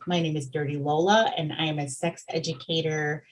My name is Dirty Lola, and I am a sex educator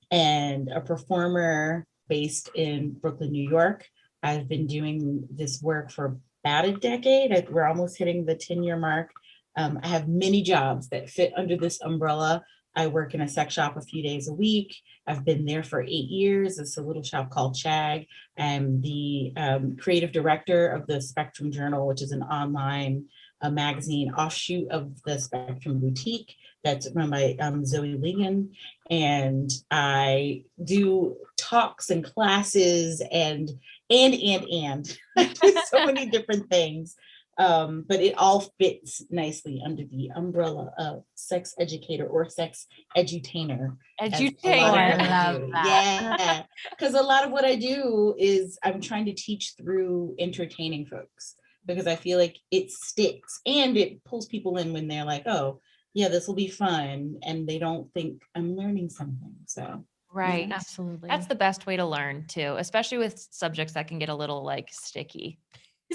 and a performer based in Brooklyn, New York. I've been doing this work for about a decade. We're almost hitting the 10-year mark. I have many jobs that fit under this umbrella. I work in a sex shop a few days a week. I've been there for 8 years. It's a little shop called Chag. I'm the creative director of the Spectrum Journal, which is an online magazine offshoot of the Spectrum Boutique that's run by Zoe Ligon. And I do talks and classes and I do so many different things. But it all fits nicely under the umbrella of sex educator or sex edutainer. Edutainer, I love that. Yeah, because a lot of what I do is I'm trying to teach through entertaining folks, because I feel like it sticks and it pulls people in when they're like, oh, yeah, this will be fun. And they don't think I'm learning something. So. Right. Yeah. Absolutely. That's the best way to learn too, especially with subjects that can get a little like sticky.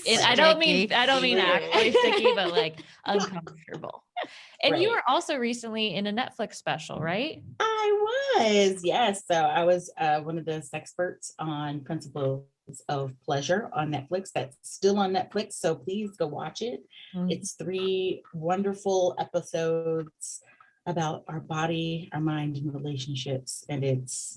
I don't mean actually sticky, but like uncomfortable. And you Right. were also recently in a Netflix special, right? I was, yes. So I was one of the experts on Principles of Pleasure on Netflix. That's still on Netflix, so please go watch it. It's 3 wonderful episodes about our body, our mind, and relationships, and it's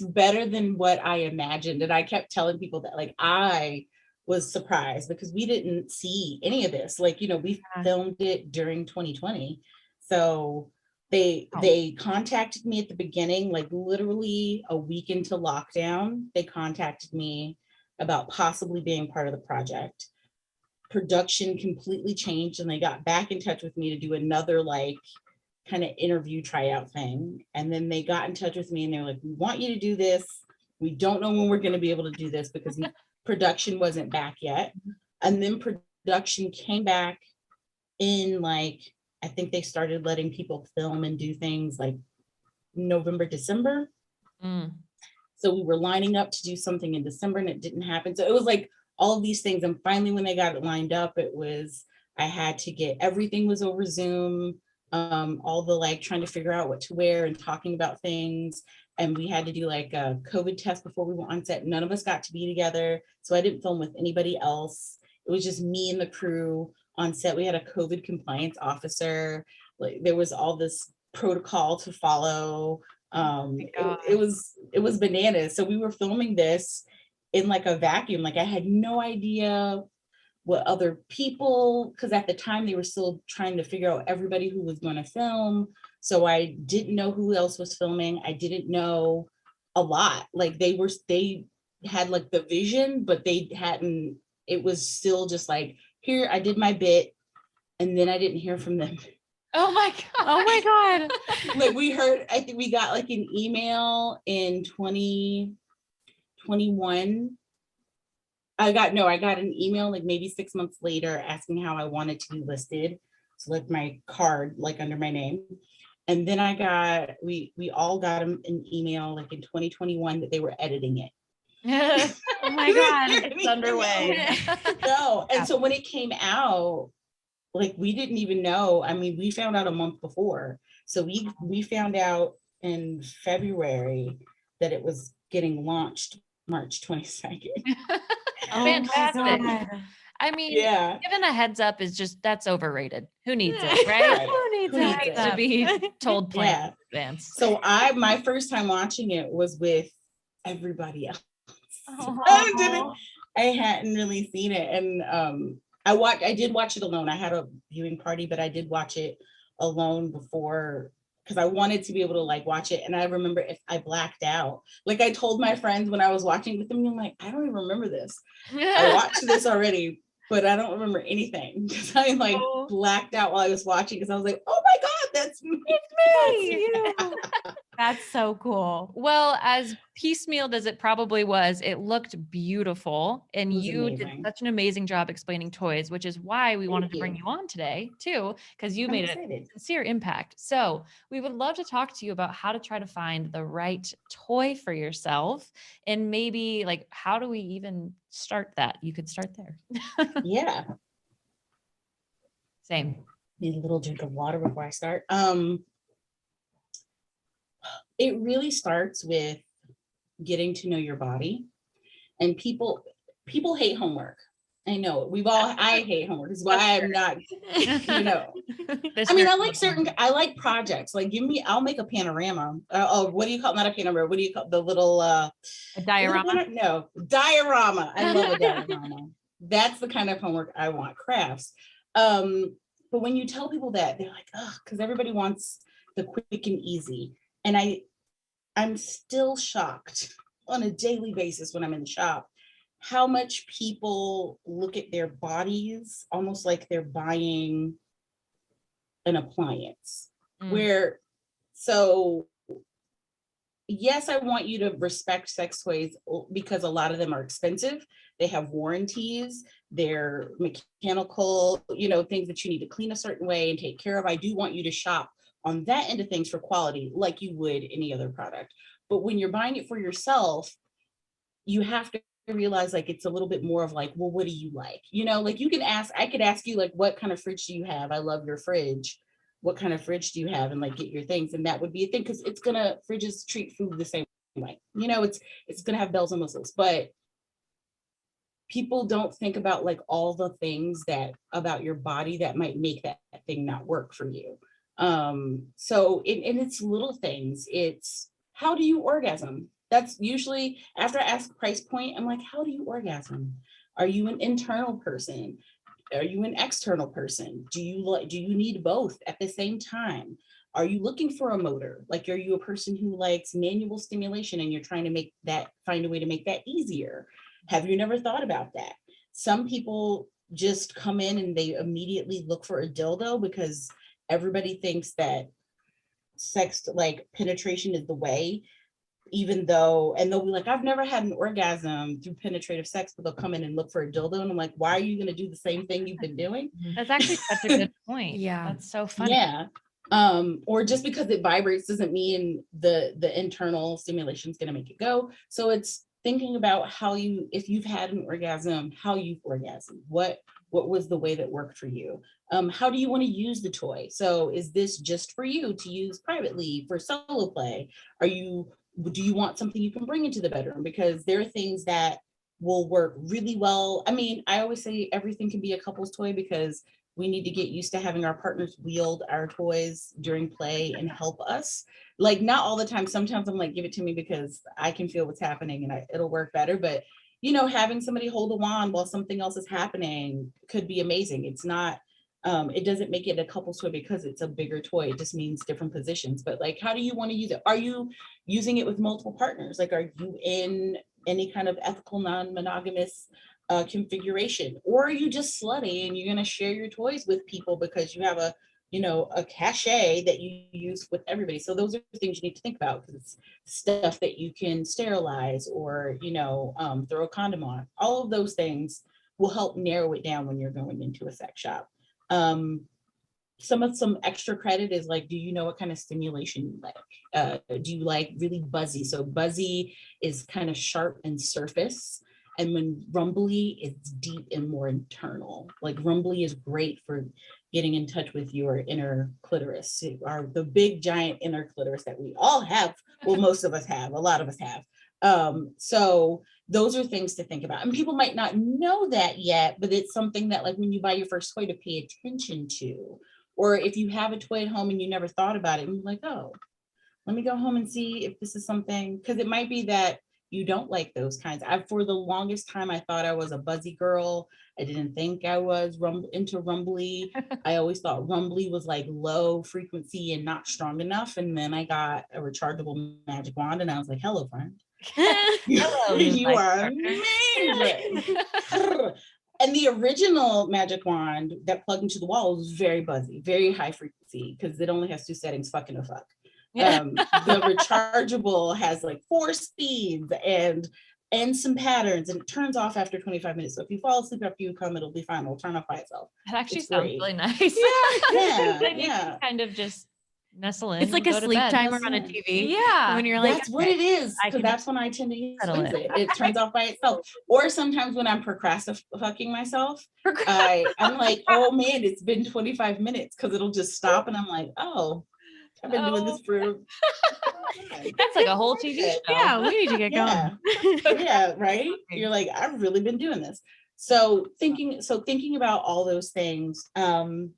better than what I imagined. And I kept telling people that, like, I was surprised because we didn't see any of this. Like, we filmed it during 2020. So they contacted me at the beginning, like literally a week into lockdown. They contacted me about possibly being part of the project. Production completely changed, and they got back in touch with me to do another like kind of interview tryout thing. And then they got in touch with me and they were like, we want you to do this. We don't know when we're going to be able to do this, because production wasn't back yet. And then production came back in like, I think they started letting people film and do things like November, December. So we were lining up to do something in December and it didn't happen. So it was like all of these things. And finally, when they got it lined up, I had to get, everything was over Zoom. All the like trying to figure out what to wear and talking about things. And we had to do like a COVID test before we went on set. None of us got to be together. So I didn't film with anybody else. It was just me and the crew on set. We had a COVID compliance officer. Like there was all this protocol to follow. It was bananas. So we were filming this in like a vacuum. Like I had no idea what other people, because at the time they were still trying to figure out everybody who was going to film. So I didn't know who else was filming. I didn't know a lot. Like they had like the vision, but it was still just like, here, I did my bit. And then I didn't hear from them. Oh my God. Oh my God. Like I think we got like an email in 2021. I got an email like maybe 6 months later asking how I wanted to be listed. So like my card, like under my name. And then we all got an email like in 2021 that they were editing it. Oh my God, it's underway. No. And so when it came out, like we didn't even know. I mean, we found out a month before. So we found out in February that it was getting launched March 22nd. Fantastic. I mean, given a heads up that's overrated. Who needs it, right? Who needs it to be told plain in advance? So my first time watching it was with everybody else. I hadn't really seen it. And I did watch it alone. I had a viewing party, but I did watch it alone before, because I wanted to be able to like watch it. And I remember if I blacked out, like I told my friends when I was watching with them, I'm like, I don't even remember this. I watched this already, but I don't remember anything, because I like blacked out while I was watching, because I was like, oh my God, that's me. It's me. That's so cool. Well, as piecemealed as it probably was, it looked beautiful. And you did such an amazing job explaining toys, which is why we wanted to bring you on today too, because you made a sincere impact. So we would love to talk to you about how to try to find the right toy for yourself, and maybe like, how do we even start that? You could start there. Yeah. Same. Need a little drink of water before I start. It really starts with getting to know your body. And people hate homework. I know I hate homework. This is why I'm not, you know. I mean, I like projects. Like I'll make a panorama. What do you call, not a panorama, what do you call the little a diorama? No, diorama. I love a diorama. That's the kind of homework I want, crafts. But when you tell people that, they're like, oh, because everybody wants the quick and easy. And I'm still shocked on a daily basis when I'm in the shop how much people look at their bodies almost like they're buying an appliance. So yes, I want you to respect sex toys because a lot of them are expensive. They have warranties, they're mechanical, things that you need to clean a certain way and take care of. I do want you to shop on that end of things for quality like you would any other product. But when you're buying it for yourself, you have to realize like it's a little bit more of like, well, what do you like? Like I could ask you like, what kind of fridge do you have? I love your fridge. What kind of fridge do you have? And like get your things. And that would be a thing because fridges treat food the same way. It's gonna have bells and whistles, but people don't think about like all the things that about your body that might make that thing not work for you. So it's little things. It's how do you orgasm? That's usually after I ask price point, I'm like, how do you orgasm? Are you an internal person? Are you an external person? Do you need both at the same time? Are you looking for a motor? Like, are you a person who likes manual stimulation and you're trying to find a way to make that easier? Have you never thought about that? Some people just come in and they immediately look for a dildo because everybody thinks that sex, like penetration, is the way. Even though, and they'll be like, I've never had an orgasm through penetrative sex, but they'll come in and look for a dildo. And I'm like, why are you going to do the same thing you've been doing? That's actually such a good point. Yeah. That's so funny. Yeah. Or just because it vibrates doesn't mean the internal stimulation is going to make it go. So it's thinking about if you've had an orgasm, how you've orgasmed, what was the way that worked for you? How do you want to use the toy? So is this just for you to use privately for solo play? Do you want something you can bring into the bedroom? Because there are things that will work really well. I mean, I always say everything can be a couple's toy because we need to get used to having our partners wield our toys during play and help us. Like, not all the time. Sometimes I'm like, give it to me because I can feel what's happening and it'll work better. But, having somebody hold a wand while something else is happening could be amazing. It's not, it doesn't make it a couple's toy because it's a bigger toy. It just means different positions. But like, how do you want to use it? Are you using it with multiple partners? Like, are you in any kind of ethical non-monogamous configuration? Or are you just slutty and you're going to share your toys with people because you have a cachet that you use with everybody? So those are things you need to think about because it's stuff that you can sterilize or, throw a condom on. All of those things will help narrow it down when you're going into a sex shop. Some extra credit is like, do you know what kind of stimulation you like? Do you like really buzzy? So buzzy is kind of sharp and surface. And when rumbly, it's deep and more internal. Like rumbly is great for getting in touch with your inner clitoris, the big giant inner clitoris that we all have. Well, most of us have, a lot of us have. So those are things to think about. And people might not know that yet, but it's something that like when you buy your first toy to pay attention to, or if you have a toy at home and you never thought about it, and you're like, oh, let me go home and see if this is something, because it might be that you don't like those kinds. For the longest time, I thought I was a buzzy girl. I didn't think I was into rumbly. I always thought rumbly was like low frequency and not strong enough. And then I got a rechargeable magic wand and I was like, hello, friend. Hello, you are amazing. And the original magic wand that plugged into the wall was very buzzy, very high frequency, because it only has 2 settings, fucking or fuck. The rechargeable has like 4 speeds and some patterns, and it turns off after 25 minutes. So if you fall asleep after you come, it'll be fine. It'll turn off by itself. That actually sounds really nice. Yeah. Yeah. Kind of just nestle in. It's like a sleep timer on a TV. Yeah. When you're like, that's what it is. Because that's when I tend to use it. It turns off by itself. Or sometimes when I'm procrastinating myself, I'm like, oh man, it's been 25 minutes because it'll just stop. And I'm like, oh, I've been doing this for that's like a whole TV show. Yeah, we need to get going. Yeah, right. You're like, I've really been doing this. So thinking about all those things, and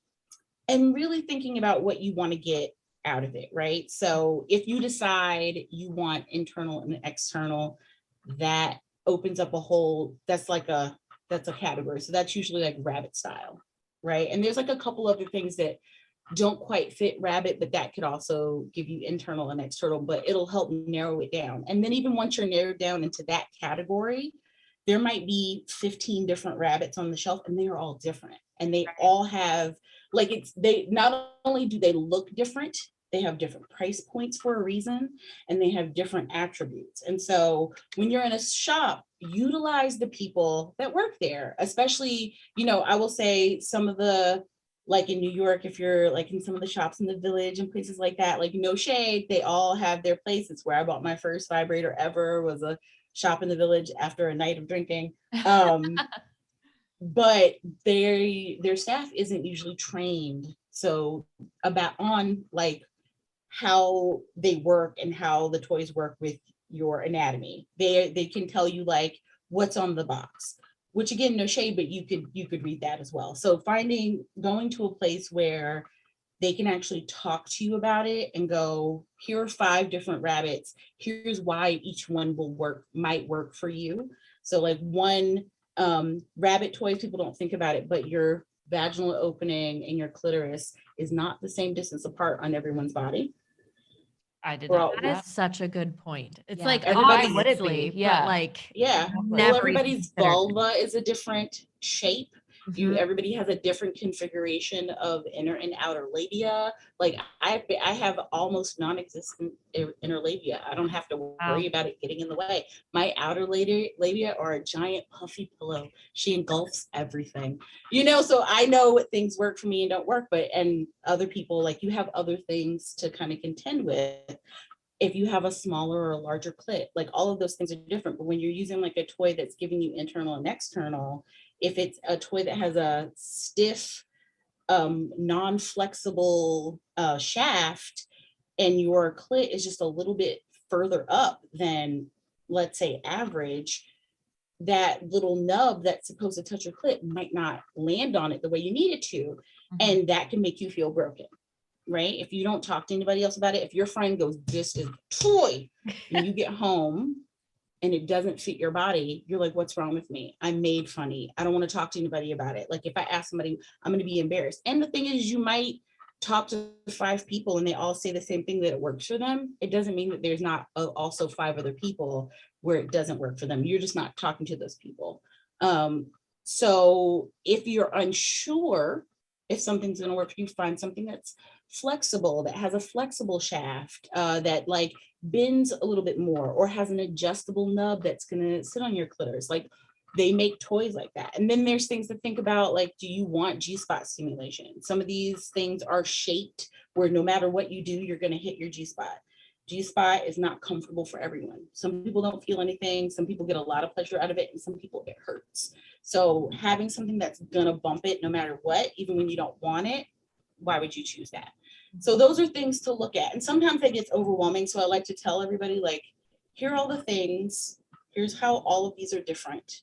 really thinking about what you want to get out of it, right? So if you decide you want internal and external, that opens up that's a category. So that's usually like rabbit style, right? And there's like a couple other things that don't quite fit rabbit, but that could also give you internal and external, but it'll help narrow it down. And then even once you're narrowed down into that category, there might be 15 different rabbits on the shelf and they are all different. And they all have they not only do they look different, they have different price points for a reason, and they have different attributes. And so when you're in a shop, utilize the people that work there, especially, I will say some of the, like in New York, if you're like in some of the shops in the Village and places like that, like no shade, they all have their places. Where I bought my first vibrator ever was a shop in the Village after a night of drinking. But their staff isn't usually trained on like how they work and how the toys work with your anatomy. They can tell you like what's on the box, which again, no shade, but you could read that as well. So going to a place where they can actually talk to you about it and go, here are 5 different rabbits. Here's why each one might work for you. So like one rabbit toys, people don't think about it, but your vaginal opening and your clitoris is not the same distance apart on everyone's body. I did not. That is such a good point. It's like everybody would it be? Yeah. But like well, everybody's vulva is a different shape. Mm-hmm. Everybody has a different configuration of inner and outer labia. Like I have almost non-existent inner labia. I don't have to worry about it getting in the way. My outer labia are a giant puffy pillow. She engulfs everything. So I know what things work for me and don't work, and other people, like you have other things to kind of contend with. If you have a smaller or a larger clit, like all of those things are different. But when you're using like a toy that's giving you internal and external, if it's a toy that has a stiff, non-flexible shaft and your clit is just a little bit further up than, let's say, average, that little nub that's supposed to touch your clit might not land on it the way you need it to. Mm-hmm. And that can make you feel broken. Right? If you don't talk to anybody else about it, if your friend goes, this is a toy, and you get home and it doesn't fit your body, you're like, what's wrong with me? I'm made funny. I don't want to talk to anybody about it. Like if I ask somebody, I'm going to be embarrassed. And the thing is, you might talk to 5 people and they all say the same thing, that it works for them. It doesn't mean that there's not also 5 other people where it doesn't work for them. You're just not talking to those people. So if you're unsure if something's going to work for you, find something that's flexible, that has a flexible shaft, that like bends a little bit more, or has an adjustable nub that's going to sit on your clitoris. Like they make toys like that. And then there's things to think about, like, do you want G-spot stimulation? Some of these things are shaped where no matter what you do, you're going to hit your G-spot. G-spot is not comfortable for everyone. Some people don't feel anything. Some people get a lot of pleasure out of it, and some people it hurts. So having something that's going to bump it no matter what, even when you don't want it, why would you choose that? So those are things to look at. And sometimes it gets overwhelming. So I like to tell everybody, like, here are all the things. Here's how all of these are different.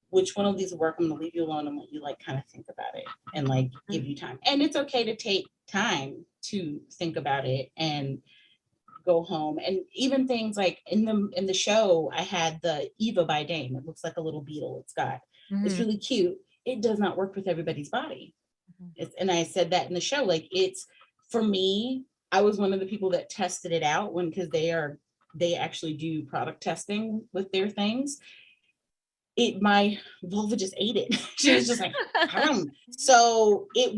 Which one of these will work? I'm going to leave you alone and let you like kind of think about it and like give you time. And it's okay to take time to think about it and go home. And even things like in the show, I had the Eva by Dame. It looks like a little beetle. It's really cute. It does not work with everybody's body. And I said that in the show, like it's, for me, I was one of the people that tested it out because they actually do product testing with their things. My vulva just ate it. She was just like, so it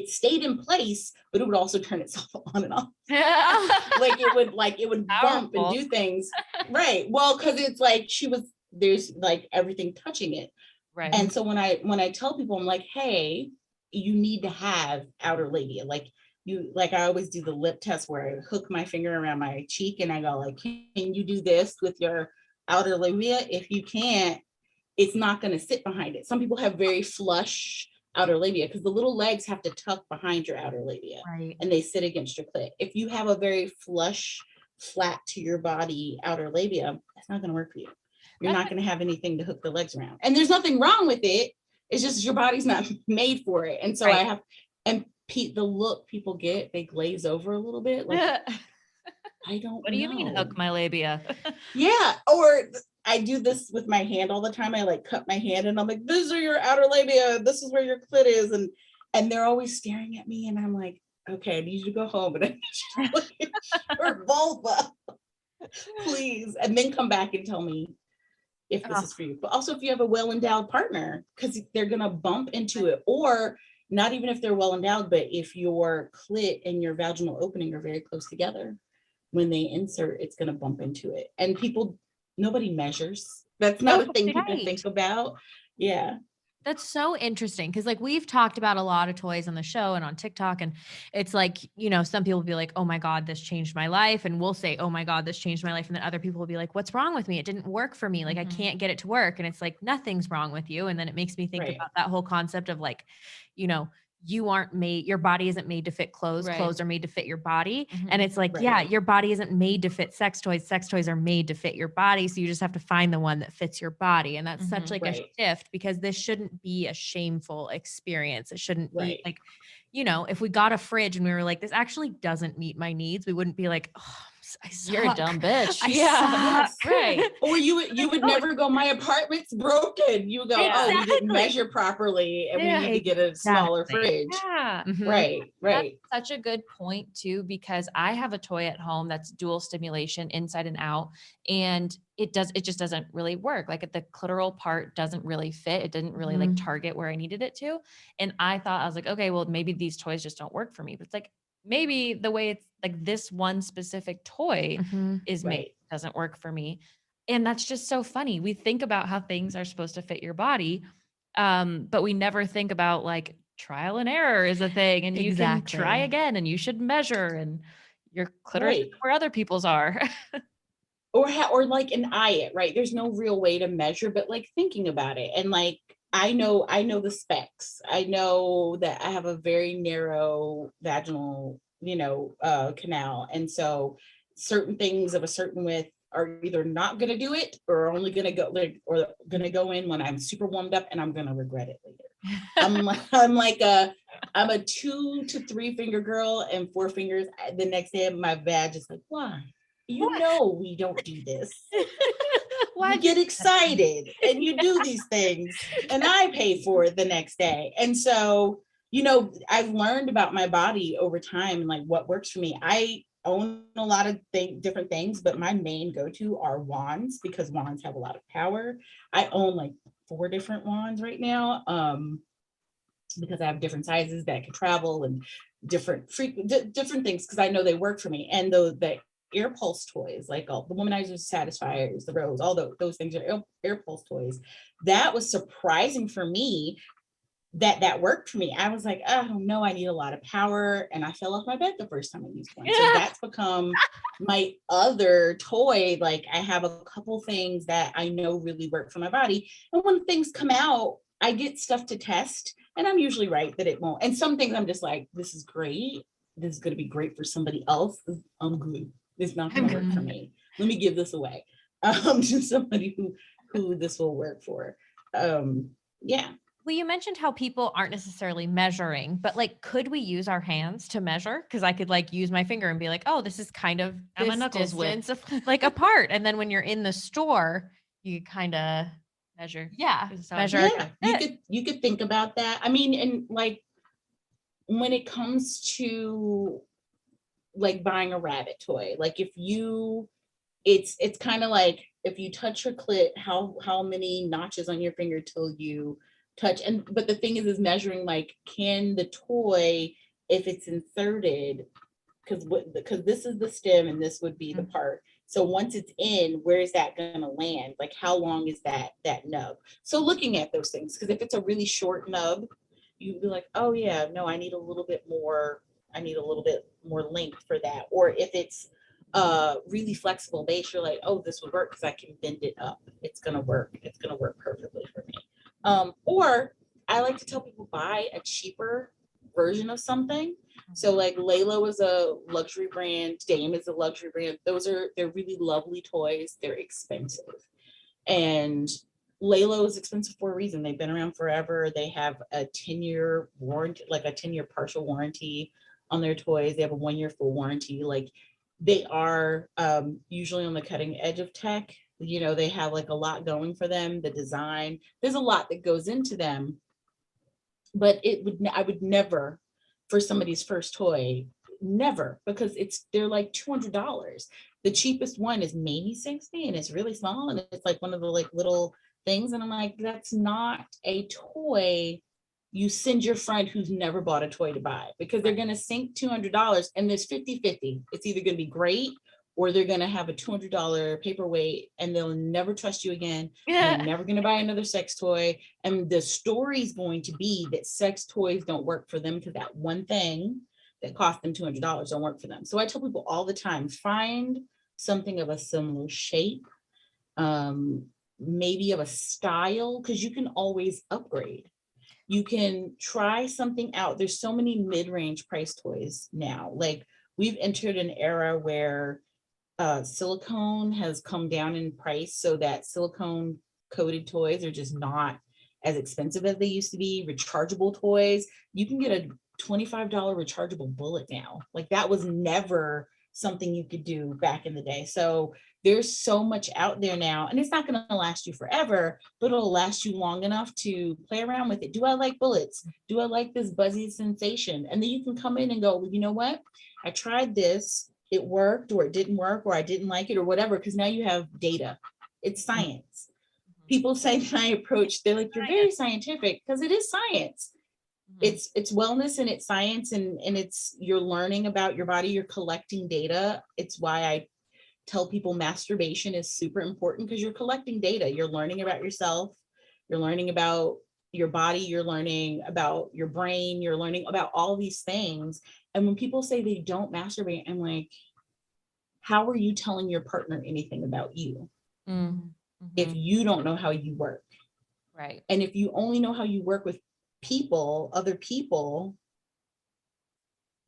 stayed in place, but it would also turn itself on and off. it would bump and do things. Right. Well, because it's like there's like everything touching it. Right. And so when I tell people, I'm like, hey, you need to have outer labia. Like I always do the lip test where I hook my finger around my cheek and I go like, can you do this with your outer labia? If you can't, it's not going to sit behind it. Some people have very flush outer labia because the little legs have to tuck behind your outer labia, right, and they sit against your clit. If you have a very flush, flat to your body outer labia, that's not going to work for you. You're not going to have anything to hook the legs around. And there's nothing wrong with it. It's just your body's not made for it. And so Right. I have, and the look people get, they glaze over a little bit. Like, I don't know. What do you mean hook my labia? Yeah. Or I do this with my hand all the time. I like cut my hand and I'm like, these are your outer labia. This is where your clit is. And they're always staring at me. And I'm like, okay, I need you to go home and I need you to look at your vulva, please. And then come back and tell me if this is for you. But also if you have a well-endowed partner, because they're going to bump into it. Or not even if they're well-endowed, but if your clit and your vaginal opening are very close together, when they insert, it's going to bump into it. And nobody measures. That's not a thing people think about. Yeah. That's so interesting because like we've talked about a lot of toys on the show and on TikTok, and it's like, you know, some people will be like, oh my God, this changed my life. And we'll say, oh my God, this changed my life. And then other people will be like, what's wrong with me? It didn't work for me. Like I can't get it to work. And it's like, nothing's wrong with you. And then it makes me think about that whole concept of like, you know, your body isn't made to fit clothes. Right. Clothes are made to fit your body. And it's like, yeah, your body isn't made to fit sex toys. Sex toys are made to fit your body. So you just have to find the one that fits your body. And that's such like a shift, because this shouldn't be a shameful experience. It shouldn't be like, you know, if we got a fridge and we were like, this actually doesn't meet my needs, we wouldn't be like, oh, you're a dumb bitch. Yes, right. Or you would never go, my apartment's broken. You go, oh, we didn't measure properly and we need to get a smaller fridge. Yeah. Right. That's such a good point too, because I have a toy at home that's dual stimulation inside and out. And it just doesn't really work. Like the clitoral part doesn't really fit. It didn't really like target where I needed it to. And I was like, okay, well, maybe these toys just don't work for me. But it's like, maybe the way it's like this one specific toy is made doesn't work for me. And that's just so funny. We think about how things are supposed to fit your body. But we never think about like trial and error is a thing, and you can try again, and you should measure, and your clitoris is where other people's are. or like an eye it, right? There's no real way to measure, but like thinking about it, and like I know the specs. I know that I have a very narrow vaginal, canal. And so certain things of a certain width are either not going to do it or only going to go or going to go in when I'm super warmed up and I'm going to regret it later. I'm a 2 to 3 finger girl, and 4 fingers. The next day my vag is like, why? We don't do this. Why you get excited and you do these things and I pay for it the next day. And so, I've learned about my body over time and like what works for me. I own a lot of different things, but my main go-to are wands, because wands have a lot of power. I own like 4 different wands right now, because I have different sizes that can travel and different things, because I know they work for me. And the air pulse toys, like all the womanizers, satisfiers, the rose, all those things are air pulse toys. That was surprising for me that worked for me. I was like, oh no, I need a lot of power. And I fell off my bed the first time I used one. So that's become my other toy. Like I have a couple things that I know really work for my body. And when things come out, I get stuff to test, and I'm usually right that it won't. And some things I'm just like, this is great. This is going to be great for somebody else. I'm good. It's not going to work for me. Let me give this away to somebody who this will work for. Yeah. Well, you mentioned how people aren't necessarily measuring, but like, could we use our hands to measure? Because I could like use my finger and be like, oh, this is kind of this distance like apart. And then when you're in the store, you kind of measure. Yeah. Measure. Yeah. You could think about that. I mean, and like when it comes to like buying a rabbit toy, like it's kind of like if you touch your clit, how many notches on your finger till you touch. But the thing is measuring, like, can the toy, if it's inserted, because this is the stem and this would be the part. So once it's in, where is that going to land? Like how long is that nub? So looking at those things, because if it's a really short nub, you'd be like, oh yeah, no, I need a little bit more length for that. Or if it's really flexible base, you're like, oh, this would work because I can bend it up. It's gonna work. It's gonna work perfectly for me. Or I like to tell people, buy a cheaper version of something. So like Layla was a luxury brand, Dame is a luxury brand. They're really lovely toys. They're expensive. And Layla is expensive for a reason. They've been around forever. They have a 10-year warranty, like a 10-year partial warranty on their toys. They have a 1-year full warranty. Like they are usually on the cutting edge of tech. You know, they have like a lot going for them. The design, there's a lot that goes into them. But I would never, for somebody's first toy, never, because they're like $200. The cheapest one is maybe 60 and it's really small and it's like one of the like little things. And I'm like, that's not a toy you send your friend who's never bought a toy to buy, because they're going to sink $200 and there's 50-50. It's either going to be great or they're going to have a $200 paperweight and they'll never trust you again. Yeah. They're never going to buy another sex toy. And the story's going to be that sex toys don't work for them because that one thing that cost them $200 don't work for them. So I tell people all the time, find something of a similar shape, maybe of a style, because you can always upgrade. You can try something out. There's so many mid-range price toys now. Like we've entered an era where silicone has come down in price, so that silicone coated toys are just not as expensive as they used to be. Rechargeable toys, you can get a $25 rechargeable bullet now. Like that was never something you could do back in the day. So there's so much out there now, and it's not going to last you forever, but it'll last you long enough to play around with it. Do I like bullets? Do I like this buzzy sensation? And then you can come in and go, well, you know what? I tried this. It worked, or it didn't work, or I didn't like it, or whatever, because now you have data. It's science. People say my approach, they're like, you're very scientific, because it is science. It's wellness and it's science, and it's, you're learning about your body, you're collecting data. It's why I tell people masturbation is super important, because you're collecting data. You're learning about yourself, you're learning about your body, you're learning about your brain, you're learning about all these things. And when people say they don't masturbate, I'm like, how are you telling your partner anything about you if you don't know how you work? Right. And if you only know how you work with people, other people,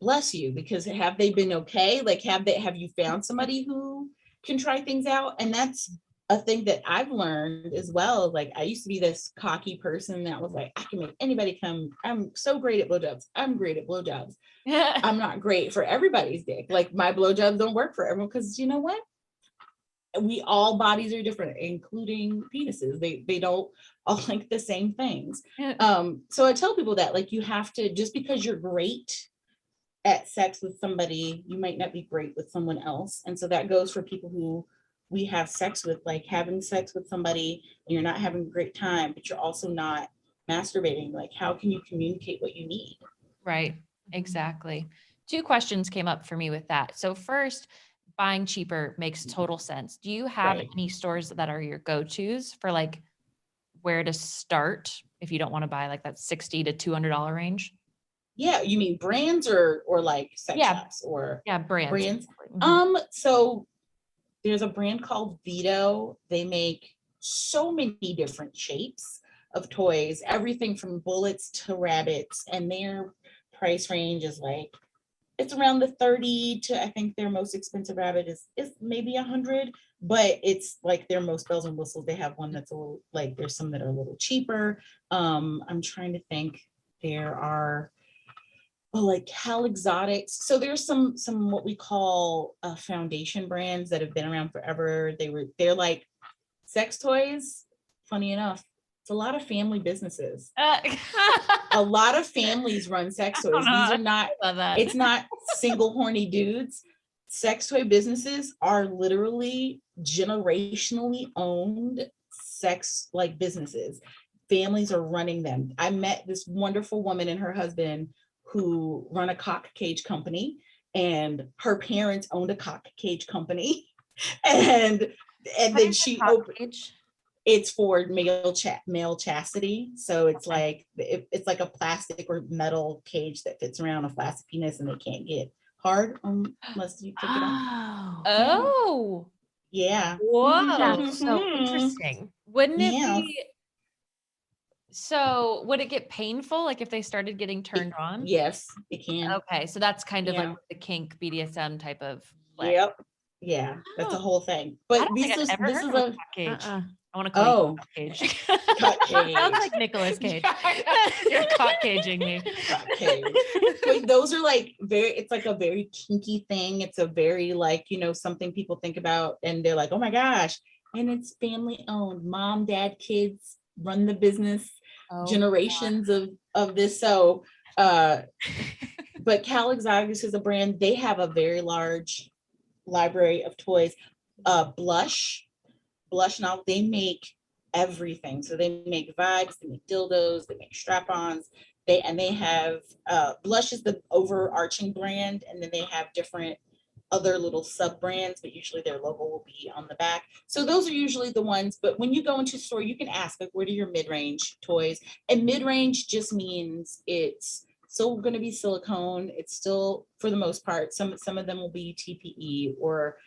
bless you, because have they been okay? Like, have you found somebody who can try things out? And that's a thing that I've learned as well. Like, I used to be this cocky person that was like, I can make anybody come. I'm so great at blowjobs. I'm great at blowjobs. I'm not great for everybody's dick. Like, my blowjobs don't work for everyone, because you know what? We all bodies are different, including penises. They don't all like the same things. So I tell people that, like, you have to, just because you're great at sex with somebody, you might not be great with someone else. And so that goes for people who we have sex with, like having sex with somebody and you're not having a great time, but you're also not masturbating. Like, how can you communicate what you need? Right. Exactly. 2 questions came up for me with that. So first, buying cheaper makes total sense. Do you have any stores that are your go-tos for like where to start if you don't want to buy like that $60 to $200 range? Yeah, you mean brands or like sex shops or brands? So there's a brand called Vito. They make so many different shapes of toys, everything from bullets to rabbits, and their price range is like, it's around the 30 to, I think their most expensive rabbit is maybe 100, but it's like their most bells and whistles. They have one that's a little, like, there's some that are a little cheaper. I'm trying to think. There are like Cal Exotics. So there's some what we call foundation brands that have been around forever. They're like sex toys. Funny enough, it's a lot of family businesses. A lot of families run sex toys. These are not, it's not single horny dudes. Sex toy businesses are literally generationally owned sex like businesses. Families are running them. I met this wonderful woman and her husband who run a cock cage company, and her parents owned a cock cage company. And then she opened It's for male chastity. So it's like, it's like a plastic or metal cage that fits around a flaccid penis and they can't get hard unless you take it off. Oh. Yeah. Whoa. That's so interesting. Wouldn't it be, so would it get painful? Like if they started getting turned on? Yes, it can. Okay. So that's kind of like the kink BDSM type of play. Yep. Yeah, that's a whole thing. But this is a cage. I want to call you cock cage. Cock cage. Sounds like Nicolas Cage. You're cock caging me. Cock cage. But those are like it's like a very kinky thing. It's a very like, you know, something people think about and they're like, oh my gosh. And it's family owned. Mom, dad, kids run the business, generations of this. So but Cal Exotics is a brand. They have a very large library of toys. Blush now, they make everything. So they make vibes, they make dildos, they make strap-ons. They have Blush is the overarching brand, and then they have different other little sub brands, but usually their logo will be on the back. So those are usually the ones. But when you go into a store, you can ask, like, what are your mid-range toys? And mid-range just means it's still going to be silicone. It's still, for the most part, some of them will be TPE or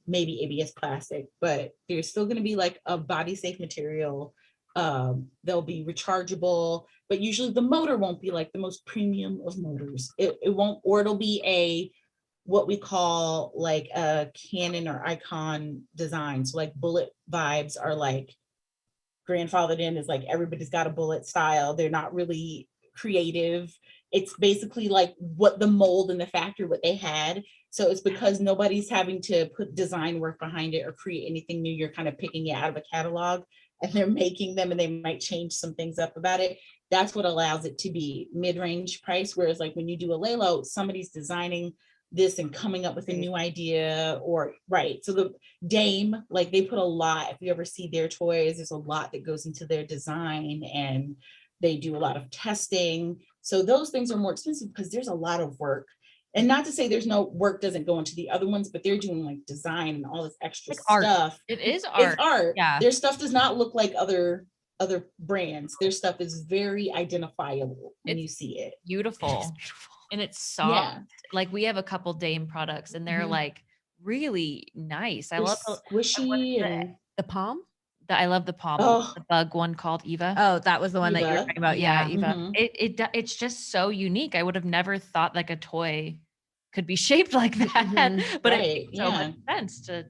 maybe ABS plastic, but there's still going to be like a body safe material. They'll be rechargeable, but usually the motor won't be like the most premium of motors. It won't, or it'll be what we call like a Canon or Icon design. So like bullet vibes are like grandfathered in, is like everybody's got a bullet style. They're not really creative. It's basically like what the mold in the factory, what they had. So it's because nobody's having to put design work behind it or create anything new. You're kind of picking it out of a catalog and they're making them, and they might change some things up about it. That's what allows it to be mid-range price. Whereas like when you do a Lalo, somebody's designing this and coming up with a new idea, or right. So the Dame, like they put a lot, if you ever see their toys, there's a lot that goes into their design, and they do a lot of testing. So those things are more expensive because there's a lot of work. And not to say there's no work doesn't go into the other ones, but they're doing like design and all this extra stuff. It is art. It's art. Yeah. Their stuff does not look like other brands. Their stuff is very identifiable when you see it. Beautiful. And it's soft. Yeah. Like we have a couple Dame products and they're like really nice. I love squishy and the palm. I love the palm. The bug one called Eva. Oh, that was the one Eva. that you were talking about. Yeah, Eva. It's just so unique. I would have never thought like a toy could be shaped like that, but it makes so much sense to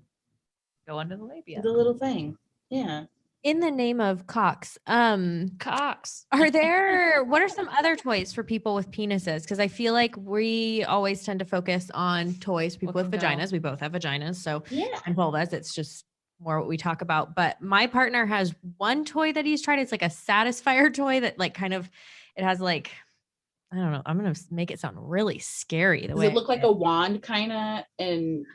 go under the labia. The little thing. Yeah. In the name of cocks, cocks. what are some other toys for people with penises? Because I feel like we always tend to focus on toys for people with vaginas. We both have vaginas, so and vulvas. It's just more what we talk about. But my partner has one toy that he's tried. It's like a satisfier toy that like kind of, it has like, I don't know. I'm going to make it sound really scary. Does it look like a wand kind of,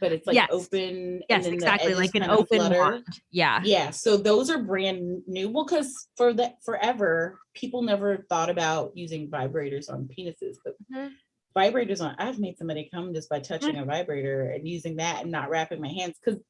but it's like open? Yes, and exactly. Like an open wand. Yeah. Yeah. So those are brand new. Well, because forever, people never thought about using vibrators on penises, but vibrators I've made somebody come just by touching a vibrator and using that and not wrapping my hands, because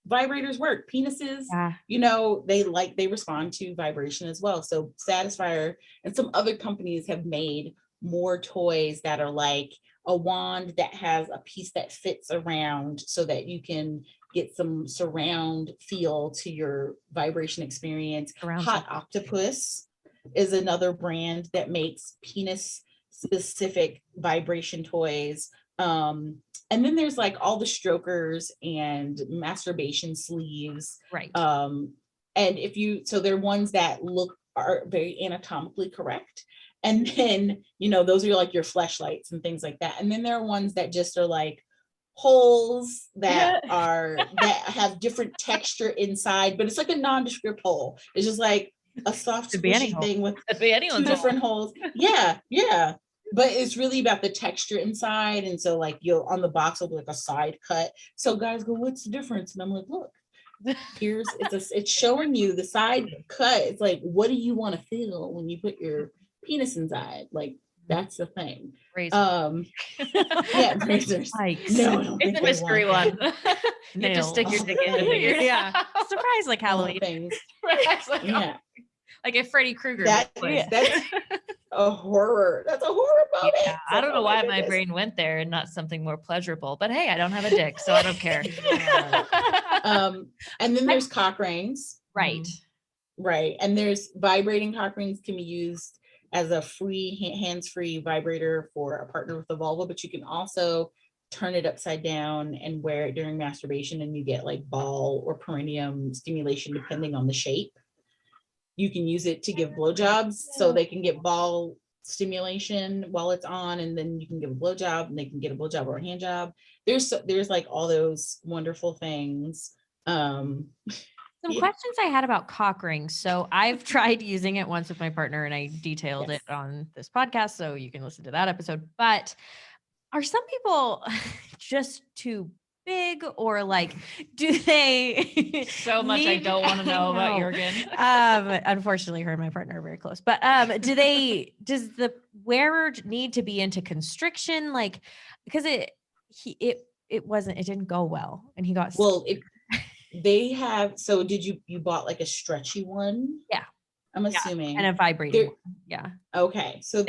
vibrators work. Penises, you know, they respond to vibration as well. So Satisfier and some other companies have made more toys that are like a wand that has a piece that fits around so that you can get some surround feel to your vibration experience. Hot Octopus is another brand that makes penis specific vibration toys. And then there's like all the strokers and masturbation sleeves. Right. And so they're ones that are very anatomically correct. And then, you know, those are like your fleshlights and things like that. And then there are ones that just are like holes that have different texture inside, but it's like a nondescript hole. It's just like a soft squishy thing with two different holes. Yeah. But it's really about the texture inside. And so like on the box will be like a side cut. So guys go, what's the difference? And I'm like, look, it's showing you the side cut. It's like, what do you want to feel when you put your penis inside? Like, that's the thing. Razors. Yeah, razors. Spikes. No, it's a mystery one. You have to stick your dick into Weird. these. Yeah. Surprise, like Halloween. Things. It's like, Yeah. like a Freddy Krueger. That's a horror. That's a horror moment. Yeah, I don't know why my brain went there and not something more pleasurable, but hey, I don't have a dick, so I don't care. And then there's cock rings. Right. Right. And there's vibrating cock rings can be used as a free hands-free vibrator for a partner with a vulva, but you can also turn it upside down and wear it during masturbation, and you get like ball or perineum stimulation depending on the shape. You can use it to give blowjobs, so they can get ball stimulation while it's on, and then you can give a blowjob, and they can get a blowjob or a hand job. There's like all those wonderful things. Some questions I had about cock rings. So I've tried using it once with my partner, and I detailed it on this podcast, so you can listen to that episode. But are some people just too big, or like, do they so much I don't want to know about Jurgen? Unfortunately, her and my partner are very close. But does the wearer need to be into constriction? Like, because it didn't go well, and he got they have. So did you bought like a stretchy one? Yeah, I'm assuming, and a vibrating one. Yeah. Okay, so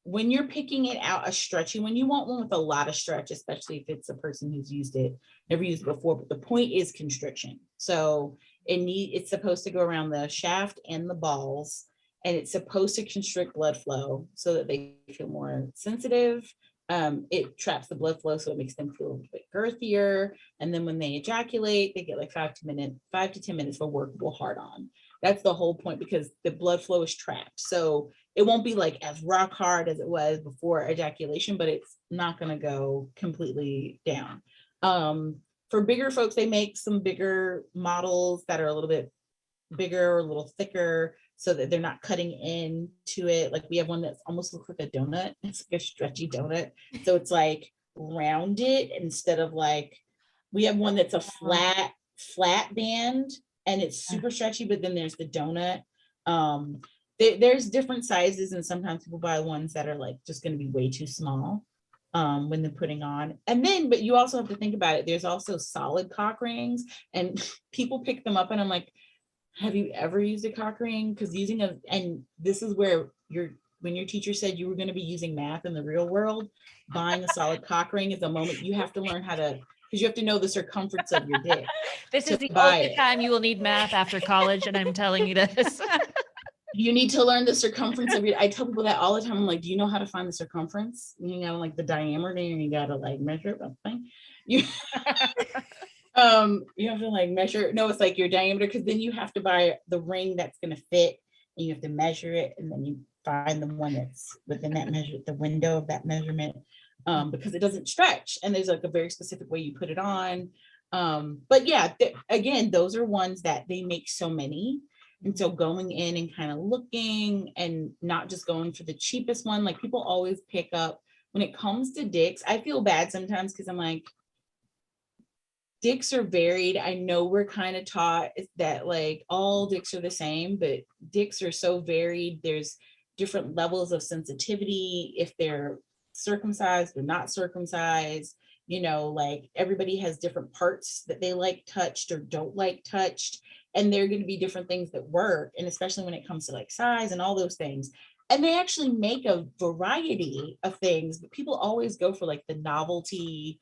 when you're picking it out, a stretchy one, you want one with a lot of stretch, especially if it's a person who's never used it before. But the point is constriction. So it's supposed to go around the shaft and the balls, and it's supposed to constrict blood flow so that they feel more sensitive. It traps the blood flow, so it makes them feel a bit girthier. And then when they ejaculate, they get like 5 to 10 minutes for workable hard on. That's the whole point, because the blood flow is trapped. So it won't be like as rock hard as it was before ejaculation, but it's not going to go completely down. For bigger folks, they make some bigger models that are a little bit bigger, a little thicker, so that they're not cutting into it. Like we have one that's almost looks like a donut. It's like a stretchy donut. So it's like rounded instead of like, we have one that's a flat band, and it's super stretchy, but then there's the donut. There's different sizes, and sometimes people buy ones that are like just going to be way too small when they're putting on. And then, but you also have to think about it. There's also solid cock rings, and people pick them up, and I'm like, have you ever used a cock ring? Because and this is where when your teacher said you were going to be using math in the real world, buying a solid cock ring is a moment you have to learn how to, because you have to know the circumference of your dick. This is the only time you will need math after college, and I'm telling you this. You need to learn the circumference of I tell people that all the time. I'm like, do you know how to find the circumference? You know, like the diameter, and you gotta like measure it. Thing. You have to like measure. No, it's like your diameter, because then you have to buy the ring that's gonna fit, and you have to measure it, and then you find the one that's within that measure, the window of that measurement, because it doesn't stretch, and there's like a very specific way you put it on. But yeah, again, those are ones that they make so many. And so going in and kind of looking, and not just going for the cheapest one. Like people always pick up, when it comes to dicks, I feel bad sometimes, because I'm like, dicks are varied. I know we're kind of taught that like all dicks are the same, but dicks are so varied. There's different levels of sensitivity, if they're circumcised or not circumcised. You know, like everybody has different parts that they like touched or don't like touched. And there are going to be different things that work. And especially when it comes to like size and all those things. And they actually make a variety of things, but people always go for like the novelty,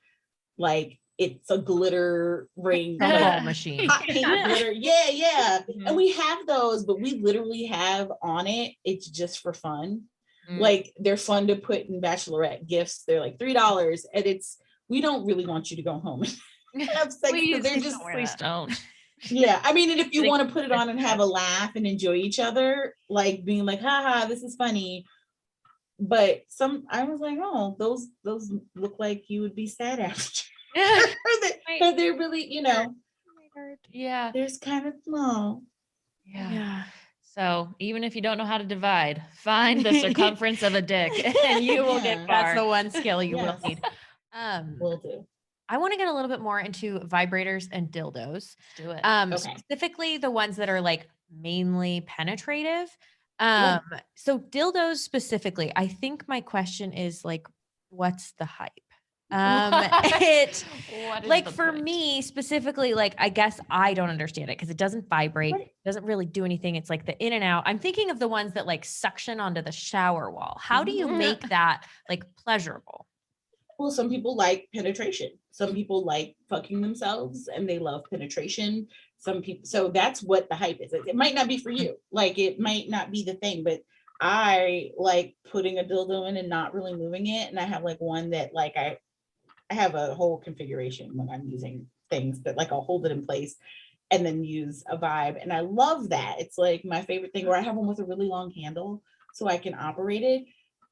like it's a glitter ring. Ball machine. Hot pink glitter. Yeah. Mm-hmm. And we have those, but we literally have on it, it's just for fun. Like they're fun to put in bachelorette gifts. They're like $3. And we don't really want you to go home and have sex. Please don't. Yeah, I mean, and if you want to put it on and have a laugh and enjoy each other, like being like, haha, this is funny. But I was like, oh, those look like you would be sad after. But they're really, you know, yeah, there's kind of small. Yeah. So even if you don't know how to divide, find the circumference of a dick, and you will get far. That's the one skill you will need. Will do. I want to get a little bit more into vibrators and dildos. Do it. Specifically the ones that are like mainly penetrative. So dildos specifically, I think my question is like, what's the hype? It like for me specifically, like I guess I don't understand it because it doesn't vibrate, doesn't really do anything. It's like the in and out. I'm thinking of the ones that like suction onto the shower wall. How do you make that like pleasurable? Well, some people like penetration. Some people like fucking themselves and they love penetration. Some people, so that's what the hype is. It might not be for you. Like it might not be the thing, but I like putting a dildo in and not really moving it. And I have like one that like I have a whole configuration when I'm using things, but like I'll hold it in place and then use a vibe. And I love that. It's like my favorite thing, where I have one with a really long handle so I can operate it.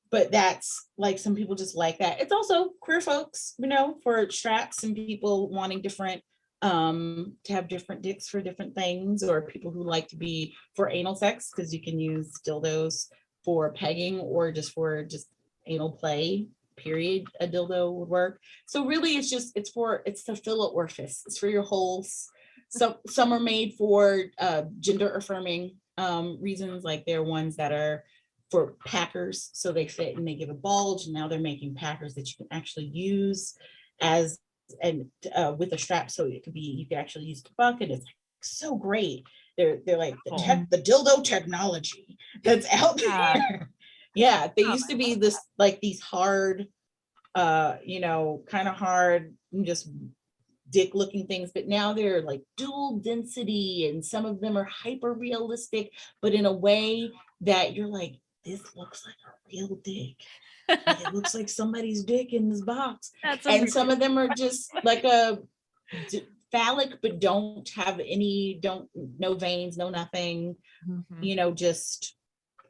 But that's like, some people just like that. It's also queer folks, you know, for straps and people wanting different, to have different dicks for different things, or people who like to be for anal sex, because you can use dildos for pegging or just for just anal play, period. A dildo would work. So really it's to fill an orifice. It's for your holes. Some are made for gender affirming reasons, like they're ones that are for packers, so they fit and they give a bulge. And now they're making packers that you can actually use as and with a strap, so it could be, you can actually use the bucket. It's so great. They're like the dildo technology that's out there. Yeah, they used to be this like these hard, you know, kind of hard, just dick looking things, but now they're like dual density, and some of them are hyper realistic, but in a way that you're like, this looks like a real dick. Like, it looks like somebody's dick in this box. And some of them are just like a phallic, but don't have any, no veins, no nothing, you know, just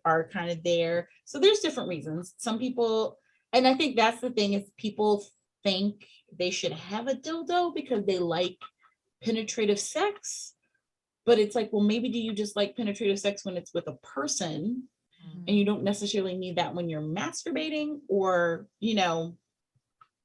are kind of there. So there's different reasons. Some people, and I think that's the thing, is people think they should have a dildo because they like penetrative sex. But it's like, well, maybe do you just like penetrative sex when it's with a person, and you don't necessarily need that when you're masturbating, or, you know,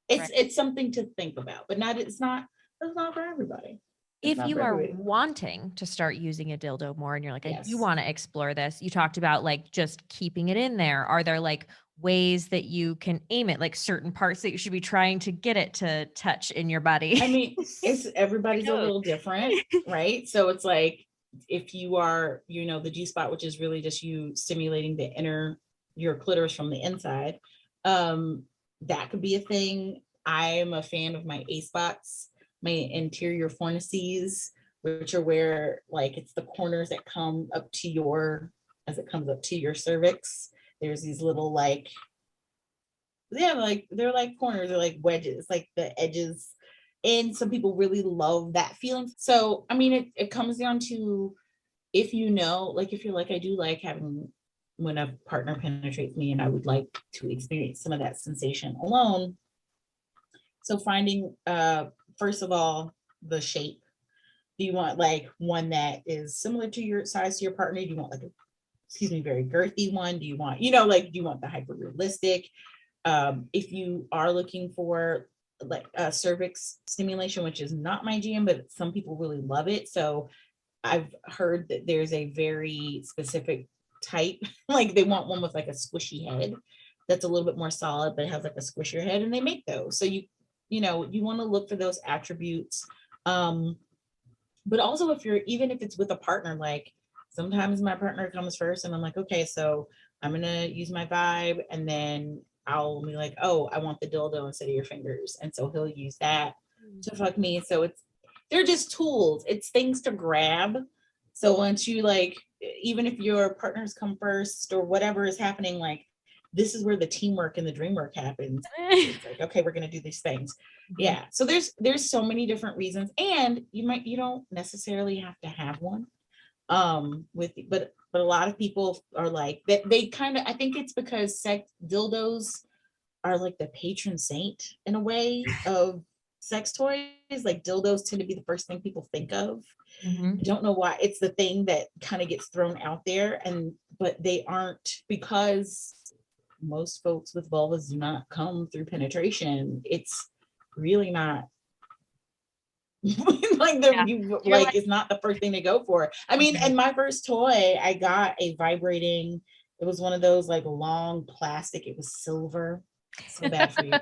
it's something to think about, but it's not for everybody. If you are wanting to start using a dildo more and you're like, I do want to explore this, you talked about like just keeping it in there. Are there like ways that you can aim it, like certain parts that you should be trying to get it to touch in your body? I mean, everybody's a little different, right? So it's like, if you are, you know, the G spot, which is really just you stimulating your clitoris from the inside, that could be a thing. I'm a fan of my A spots, my interior fornices, which are where like it's the corners that come up to as it comes up to your cervix. There's these little like, like they're like corners, they're like wedges, like the edges. And some people really love that feeling. So, I mean, it comes down to, if you know, like if you're like, I do like having, when a partner penetrates me and I would like to experience some of that sensation alone. So finding, first of all, the shape. Do you want like one that is similar to your size to your partner? Do you want like a, very girthy one? Do you want, you know, like, do you want the hyper realistic? If you are looking for like cervix stimulation, which is not my jam, but some people really love it. So I've heard that there's a very specific type, like they want one with like a squishy head that's a little bit more solid, but it has like a squishier head, and they make those. So you know, you want to look for those attributes. But also even if it's with a partner, like sometimes my partner comes first and I'm like, okay, so I'm gonna use my vibe, and then I'll be like, oh, I want the dildo instead of your fingers. And so he'll use that to fuck me. So they're just tools. It's things to grab. So once you like, even if your partners come first or whatever is happening, like this is where the teamwork and the dream work happens. It's like, okay, we're going to do these things. Yeah. So there's so many different reasons, and you don't necessarily have to have one. But a lot of people are like that. They kind of, I think it's because dildos are like the patron saint in a way of sex toys. Like dildos tend to be the first thing people think of. I don't know why. It's the thing that kind of gets thrown out there, but they aren't, because most folks with vulvas do not come through penetration. It's really not like it's not the first thing they go for. I mean, and my first toy, I got a vibrating, it was one of those like long plastic, it was silver, so bad for you.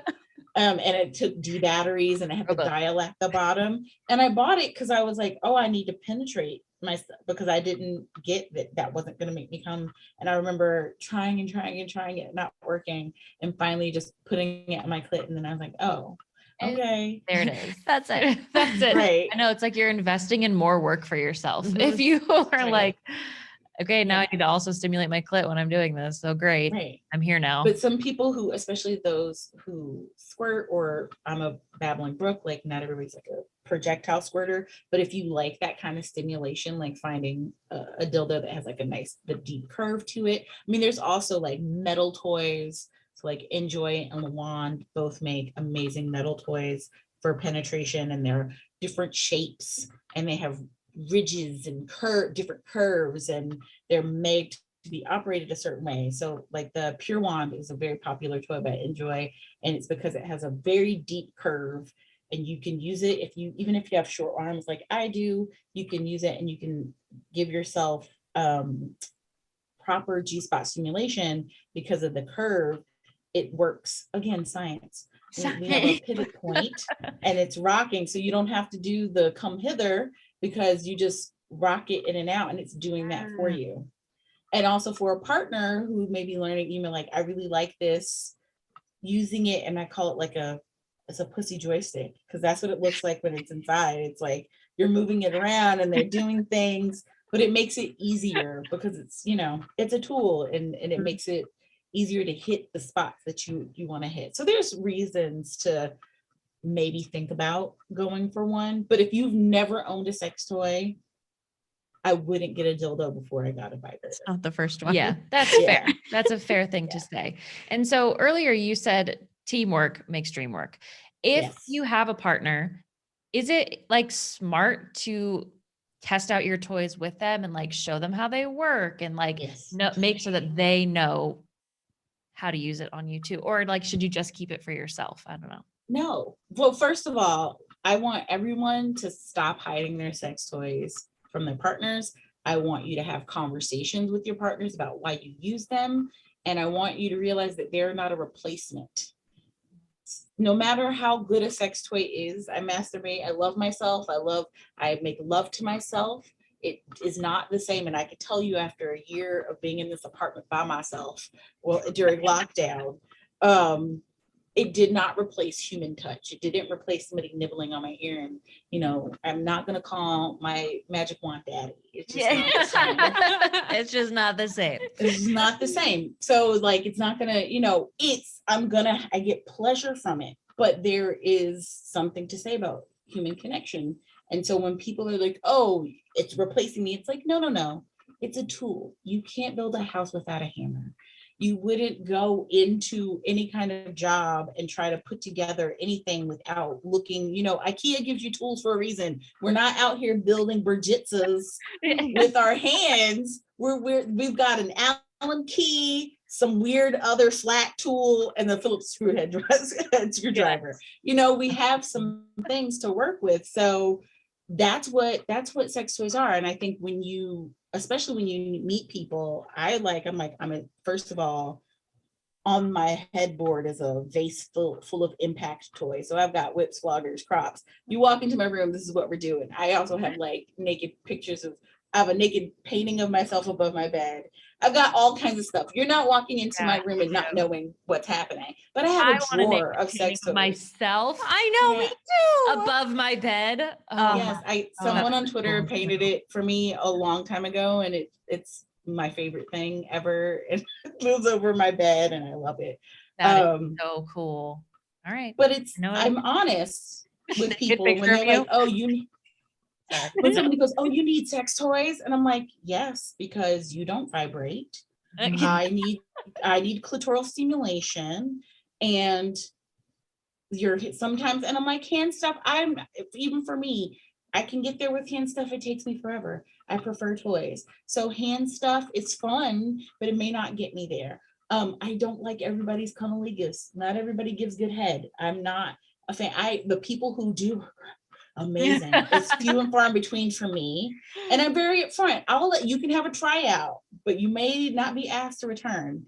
And it took D batteries and it had the dial at the bottom. And I bought it because I was like, oh, I need to penetrate myself, because I didn't get that wasn't going to make me come. And I remember trying it, not working, and finally just putting it on my clit. And then I was like, oh, okay. There it is. That's it. That's it. Right. I know, it's like you're investing in more work for yourself. If you are like, okay, now I need to also stimulate my clit when I'm doing this. So great. Right. I'm here now. But some people who, especially those who squirt, or I'm a babbling brook, like not everybody's like a projectile squirter, but if you like that kind of stimulation, like finding a dildo that has like the deep curve to it. I mean, there's also like metal toys. So like Enjoy and Wand both make amazing metal toys for penetration, and they're different shapes, and they have ridges and different curves, and they're made to be operated a certain way. So like the Pure Wand is a very popular toy by Enjoy, and it's because it has a very deep curve, and you can use it even if you have short arms like I do, you can use it and you can give yourself proper G-spot stimulation because of the curve. It works. Again, science. We have a pivot point and it's rocking, so you don't have to do the come hither, because you just rock it in and out, and it's doing that for you. And also for a partner who may be learning, like, I really like this, using it, and I call it like it's a pussy joystick, because that's what it looks like when it's inside. It's like you're moving it around and they're doing things, but it makes it easier because it's, it's a tool, and it makes it easier to hit the spots that you want to hit. So there's reasons to maybe think about going for one, but if you've never owned a sex toy, I wouldn't get a dildo before I got a vibrator. It's not the first one. Yeah, that's fair. That's a fair thing to say. And so earlier you said teamwork makes dream work. If you have a partner, is it like smart to test out your toys with them and like show them how they work, and like make sure that they know how to use it on you too? Or like, should you just keep it for yourself? I don't know. No. Well, first of all, I want everyone to stop hiding their sex toys from their partners. I want you to have conversations with your partners about why you use them. And I want you to realize that they're not a replacement. No matter how good a sex toy is, I masturbate, I love myself, I make love to myself. It is not the same. And I can tell you, after a year of being in this apartment by myself, well, during lockdown, it did not replace human touch. It didn't replace somebody nibbling on my ear. And, I'm not going to call my magic wand daddy. It's just not the same. It's just not the same. It's not the same. So like, it's not going to, I get pleasure from it, but there is something to say about human connection. And so when people are like, oh, it's replacing me, it's like, no. It's a tool. You can't build a house without a hammer. You wouldn't go into any kind of job and try to put together anything without looking, IKEA gives you tools for a reason. We're not out here building Brigitzas with our hands. We've got an Allen key, some weird other flat tool, and the Phillips screwdriver. We have some things to work with. So that's what sex toys are. And I think especially when you meet people, first of all, on my headboard is a vase full of impact toys. So I've got whips, floggers, crops. You walk into my room, this is what we're doing. I also have like naked pictures I have a naked painting of myself above my bed. I've got all kinds of stuff. You're not walking into my room and not knowing what's happening. But I have a drawer of sex toys. Myself. I know, me too. Above my bed. Yes, someone on Twitter painted it for me a long time ago, and it's my favorite thing ever. It lives over my bed, and I love it. That is so cool. All right. But I'm honest with people when they're like, oh, when somebody goes, oh, you need sex toys, and I'm like, yes, because you don't vibrate. I need clitoral stimulation, and sometimes, and I'm like, hand stuff. Even for me, I can get there with hand stuff. It takes me forever. I prefer toys. So hand stuff is fun, but it may not get me there. I don't like everybody's cunnilingus. Not everybody gives good head. I'm not a fan. The people who do, amazing. It's few and far in between for me. And I'm very upfront. You can have a tryout, but you may not be asked to return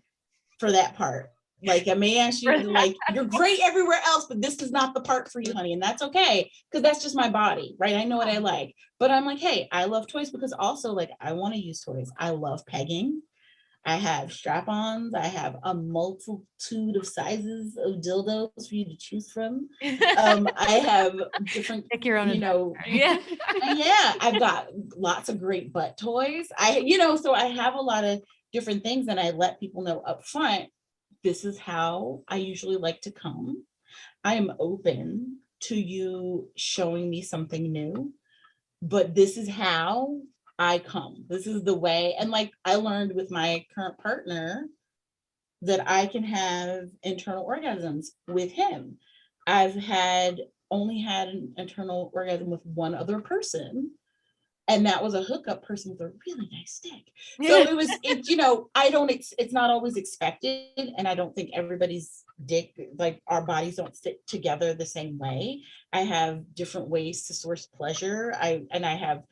for that part. Like I may ask you to like, you're great everywhere else, but this is not the part for you, honey. And that's okay. Cause that's just my body, right? I know what I like, but I'm like, hey, I love toys because also like, I want to use toys. I love pegging. I have strap-ons. I have a multitude of sizes of dildos for you to choose from. I have different, Pick your own, yeah, I've got lots of great butt toys. So I have a lot of different things, and I let people know up front, this is how I usually like to come. I am open to you showing me something new, but this is how I come. This is the way. And like I learned with my current partner that I can have internal orgasms with him. I've only had an internal orgasm with one other person. And that was a hookup person with a really nice dick. So it's not always expected. And I don't think everybody's dick, like our bodies don't fit together the same way. I have different ways to source pleasure. I have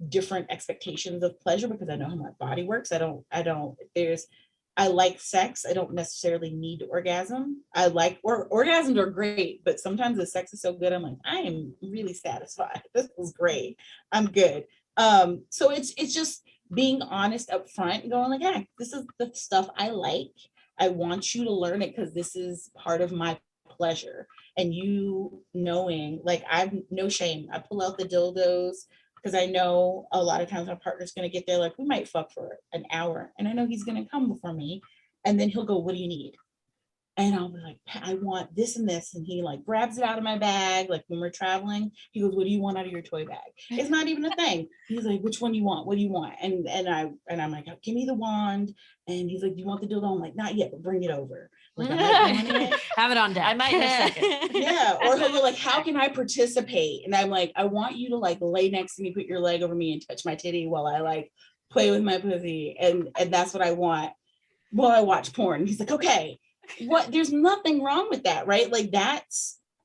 different expectations of pleasure because I know how my body works. I like sex. I don't necessarily need orgasm. Orgasms are great, but sometimes the sex is so good. I'm like, I am really satisfied. This was great. I'm good. So it's just being honest up front and going like, hey, this is the stuff I like. I want you to learn it because this is part of my pleasure. And you knowing, like, I've no shame. I pull out the dildos because I know a lot of times my partner's going to get there, like, we might fuck for an hour and I know he's going to come before me. And then he'll go, what do you need? And I'll be like, I want this and this. And he like grabs it out of my bag. Like when we're traveling, he goes, what do you want out of your toy bag? It's not even a thing. He's like, which one do you want? What do you want? And I'm like, give me the wand. And he's like, do you want the dildo? I'm like, not yet, but bring it over. Like, I might want it. Have it on deck. I might in a second. Yeah. Or he'll go like, how can I participate? And I'm like, I want you to like lay next to me, put your leg over me and touch my titty while I like play with my pussy. And that's what I want while I watch porn. He's like, okay. There's nothing wrong with that, right? Like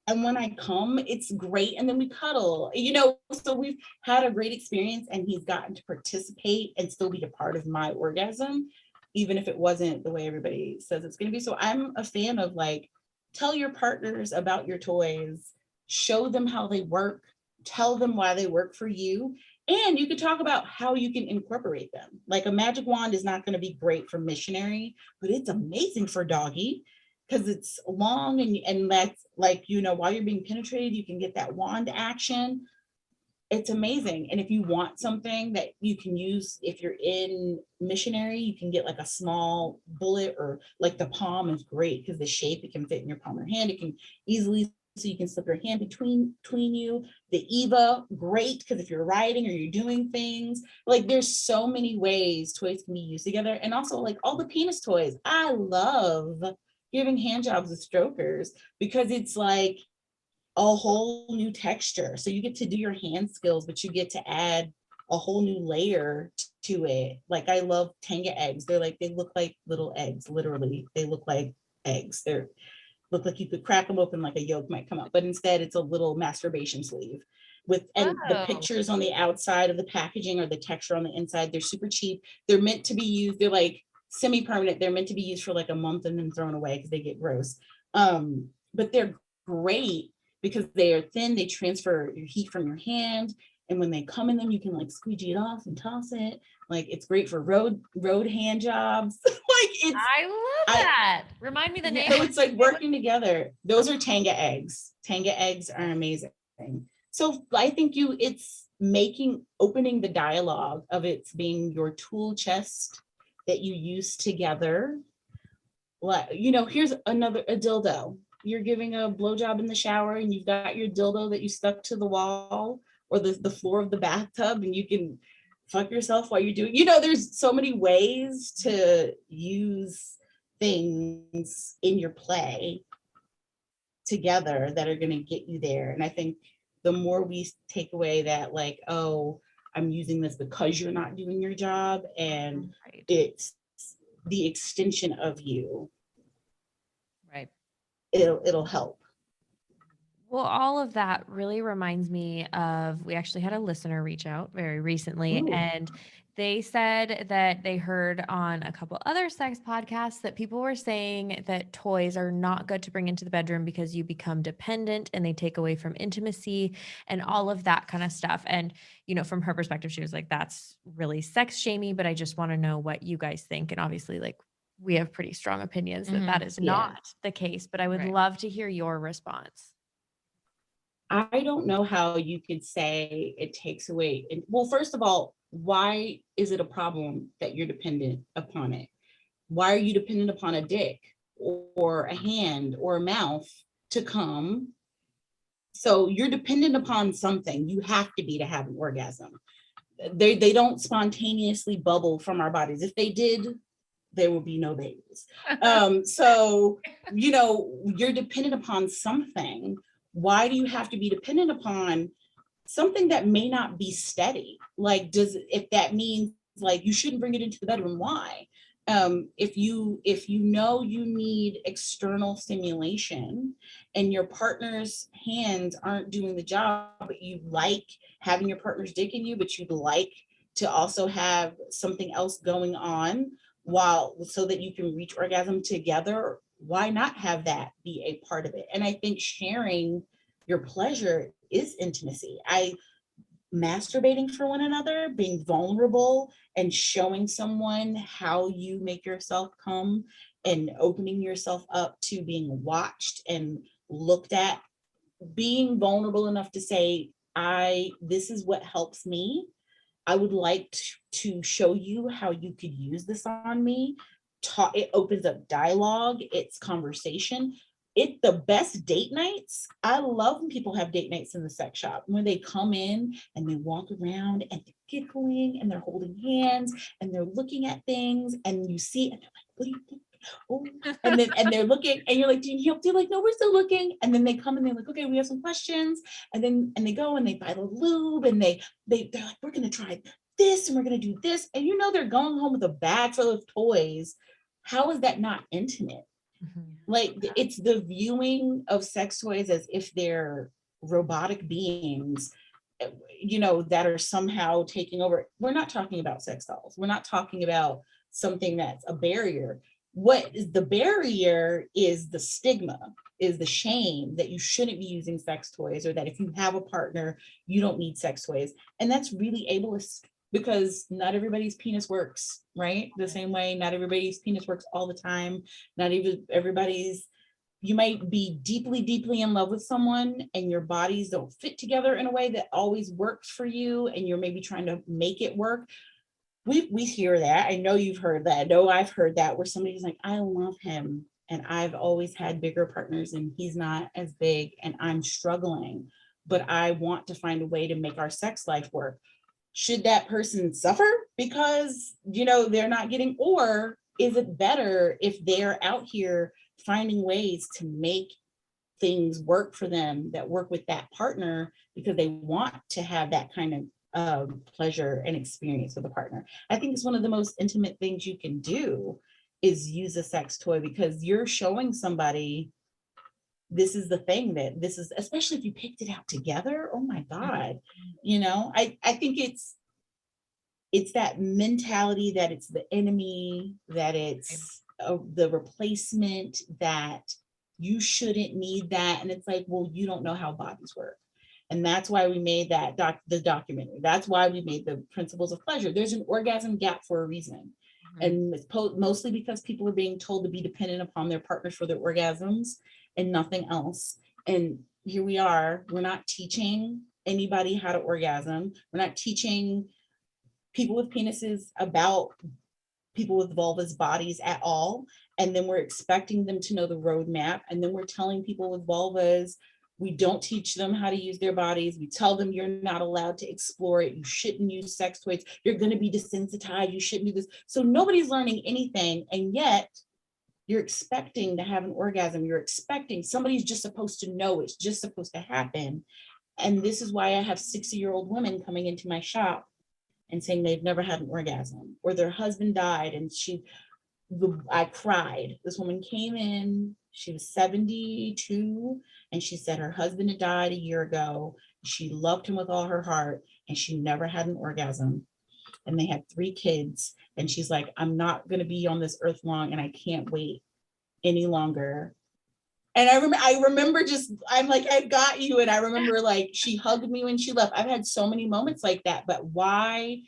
and when I come, it's great. And then we cuddle, so we've had a great experience and he's gotten to participate and still be a part of my orgasm, even if it wasn't the way everybody says it's going to be. So I'm a fan of like, tell your partners about your toys, show them how they work, tell them why they work for you. And you could talk about how you can incorporate them. Like a magic wand is not going to be great for missionary, but it's amazing for doggy because it's long and that's like, while you're being penetrated, you can get that wand action. It's amazing. And if you want something that you can use, if you're in missionary, you can get like a small bullet or like the palm is great because the shape, it can fit in your palm of your hand. It can easily, so you can slip your hand between you. The Eva, great, because if you're riding or you're doing things, like there's so many ways toys can be used together. And also like all the penis toys. I love giving hand jobs with strokers because it's like a whole new texture. So you get to do your hand skills, but you get to add a whole new layer to it. Like I love Tanga eggs. They look like little eggs, literally. They look like eggs. Look like you could crack them open, like a yolk might come out, but instead it's a little masturbation sleeve the pictures on the outside of the packaging or the texture on the inside. They're super cheap. They're meant to be used. They're like semi-permanent. They're meant to be used for like a month and then thrown away because they get gross. But they're great because they are thin. They transfer your heat from your hand. And when they come in them, you can like squeegee it off and toss it. Like it's great for road hand jobs. I love that. Remind me the name. So it's like working together. Those are Tanga eggs. Tanga eggs are amazing. So I think it's opening the dialogue of it being your tool chest that you use together. Like, here's a dildo. You're giving a blowjob in the shower and you've got your dildo that you stuck to the wall or the floor of the bathtub and you can fuck yourself while you're doing, there's so many ways to use things in your play together that are going to get you there. And I think the more we take away that like, oh, I'm using this because you're not doing your job and it's the extension of you. Right. It'll help. Well, all of that really reminds me of, we actually had a listener reach out very recently. Ooh. And they said that they heard on a couple other sex podcasts that people were saying that toys are not good to bring into the bedroom because you become dependent and they take away from intimacy and all of that kind of stuff. And, you know, from her perspective, she was like, that's really sex shamey, but I just want to know what you guys think. And obviously, like, we have pretty strong opinions that that is not the case, but I would love to hear your response. I don't know how you could say it takes away. Well, first of all, why is it a problem that you're dependent upon it? Why are you dependent upon a dick or a hand or a mouth to come? So you're dependent upon something. You have to be to have an orgasm. They don't spontaneously bubble from our bodies. If they did, there will be no babies. So, you know, you're dependent upon something. Why do you have to be dependent upon something that may not be steady? Like, if that means like you shouldn't bring it into the bedroom, why? If you know you need external stimulation and your partner's hands aren't doing the job, but you like having your partner's dick in you, but you'd like to also have something else going on so that you can reach orgasm together, why not have that be a part of it? And I think sharing your pleasure is intimacy. Masturbating for one another, being vulnerable and showing someone how you make yourself come and opening yourself up to being watched and looked at, being vulnerable enough to say, this is what helps me. I would like to show you how you could use this on me. It opens up dialogue, it's conversation. The best date nights, I love when people have date nights in the sex shop, when they come in and they walk around and they're giggling and they're holding hands and they're looking at things and you see, and they're like, what do you think? Oh, and they're looking and you're like, do you help? They're like, no, we're still looking. And then they come and they're like, okay, we have some questions. And they go and they buy the lube and they're like, we're going to try this and we're going to do this. And you know, they're going home with a bag full of toys. How is that not intimate? Like, it's the viewing of sex toys as if they're robotic beings, you know, that are somehow taking over. We're not talking about sex dolls. We're not talking about something that's a barrier. What is the barrier is the stigma, is the shame that you shouldn't be using sex toys, or that if you have a partner, you don't need sex toys. And that's really ableist, because not everybody's penis works, right? The same way, not everybody's penis works all the time. Not even everybody's, you might be deeply, deeply in love with someone and your bodies don't fit together in a way that always works for you. And you're maybe trying to make it work. We hear that. I know you've heard that. I know I've heard that, where somebody's like, I love him and I've always had bigger partners and he's not as big and I'm struggling, but I want to find a way to make our sex life work. Should that person suffer because, you know, they're not getting, or is it better if they're out here finding ways to make things work for them that work with that partner because they want to have that kind of pleasure and experience with a partner? I think it's one of the most intimate things you can do is use a sex toy, because you're showing somebody this is the thing that this is, especially if you picked it out together. Oh my God. You know, I think it's that mentality that it's the enemy, that it's the replacement, that you shouldn't need that. And it's like, well, you don't know how bodies work. And that's why we made that the documentary. That's why we made the principles of pleasure. There's an orgasm gap for a reason. And it's mostly because people are being told to be dependent upon their partners for their orgasms and nothing else. And here we are, we're not teaching anybody how to orgasm. We're not teaching people with penises about people with vulvas bodies at all. And then we're expecting them to know the roadmap. And then we're telling people with vulvas, we don't teach them how to use their bodies. We tell them you're not allowed to explore it. You shouldn't use sex toys. You're going to be desensitized. You shouldn't do this. So nobody's learning anything. And yet you're expecting to have an orgasm. You're expecting somebody's just supposed to know, it's just supposed to happen. And this is why I have 60-year-old women coming into my shop and saying they've never had an orgasm, or their husband died and I cried. This woman came in, She was 72, and she said her husband had died a year ago. She loved him with all her heart, and she never had an orgasm. And they had 3 kids. And she's like, I'm not going to be on this earth long, and I can't wait any longer. And I remember just, I'm like, I got you. And I remember like, she hugged me when she left. I've had so many moments like that, but why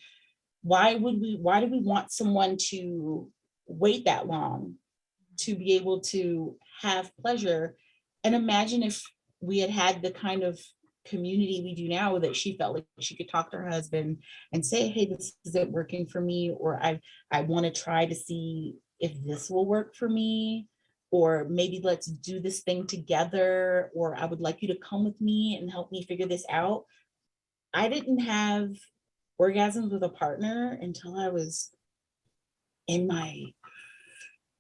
do we want someone to wait that long to be able to have pleasure? And imagine if we had the kind of community we do now, that she felt like she could talk to her husband and say, hey, this isn't working for me, or I want to try to see if this will work for me, or maybe let's do this thing together, or I would like you to come with me and help me figure this out. I didn't have orgasms with a partner until I was in my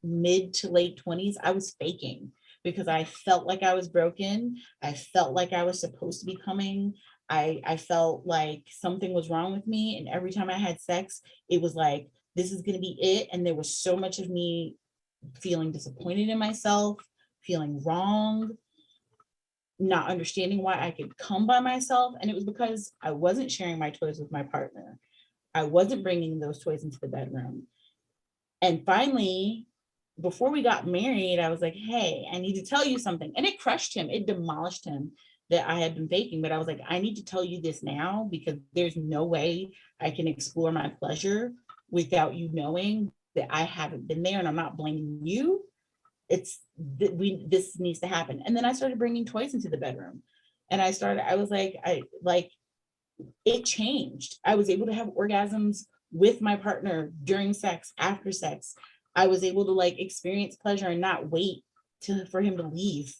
mid to late 20s. I was faking because I felt like I was broken. I felt like I was supposed to be coming. I felt like something was wrong with me. And every time I had sex, it was like, this is going to be it. And there was so much of me feeling disappointed in myself, feeling wrong, not understanding why I could come by myself. And it was because I wasn't sharing my toys with my partner. I wasn't bringing those toys into the bedroom. And finally, before we got married, I was like, hey, I need to tell you something. And it crushed him. It demolished him that I had been faking. But I was like, I need to tell you this now, because there's no way I can explore my pleasure without you knowing that I haven't been there, and I'm not blaming you. It's this needs to happen. And then I started bringing toys into the bedroom, and I was like, it changed. I was able to have orgasms with my partner during sex, after sex. I was able to like experience pleasure and not wait for him to leave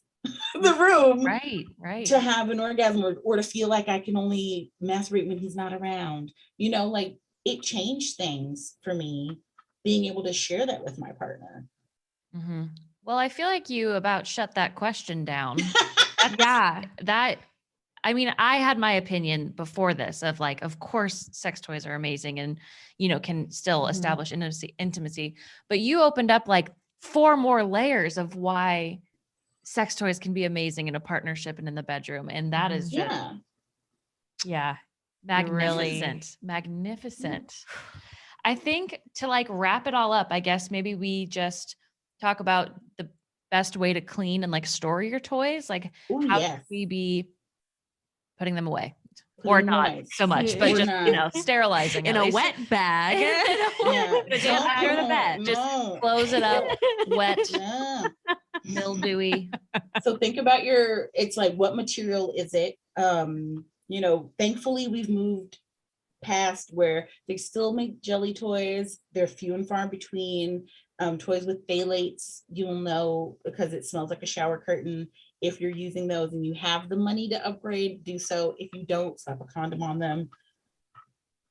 the room, right, to have an orgasm, or to feel like I can only masturbate when he's not around. Like it changed things for me, being able to share that with my partner. Mm-hmm. Well, I feel like you about shut that question down. I mean, I had my opinion before this of like, of course, sex toys are amazing and, can still establish intimacy, but you opened up like 4 more layers of why sex toys can be amazing in a partnership and in the bedroom. And that is just, magnificent. I think to like wrap it all up, I guess maybe we just talk about the best way to clean and like store your toys. Like, how should we be putting them away? Or not so much, but just, sterilizing in a wet bag. Under the bed. Just close it up, wet, mildewy. So think about it's like, what material is it? Thankfully we've moved past where they still make jelly toys. They're few and far between. Toys with phthalates, you'll know because it smells like a shower curtain. If you're using those and you have the money to upgrade, do so. If you don't, slap a condom on them.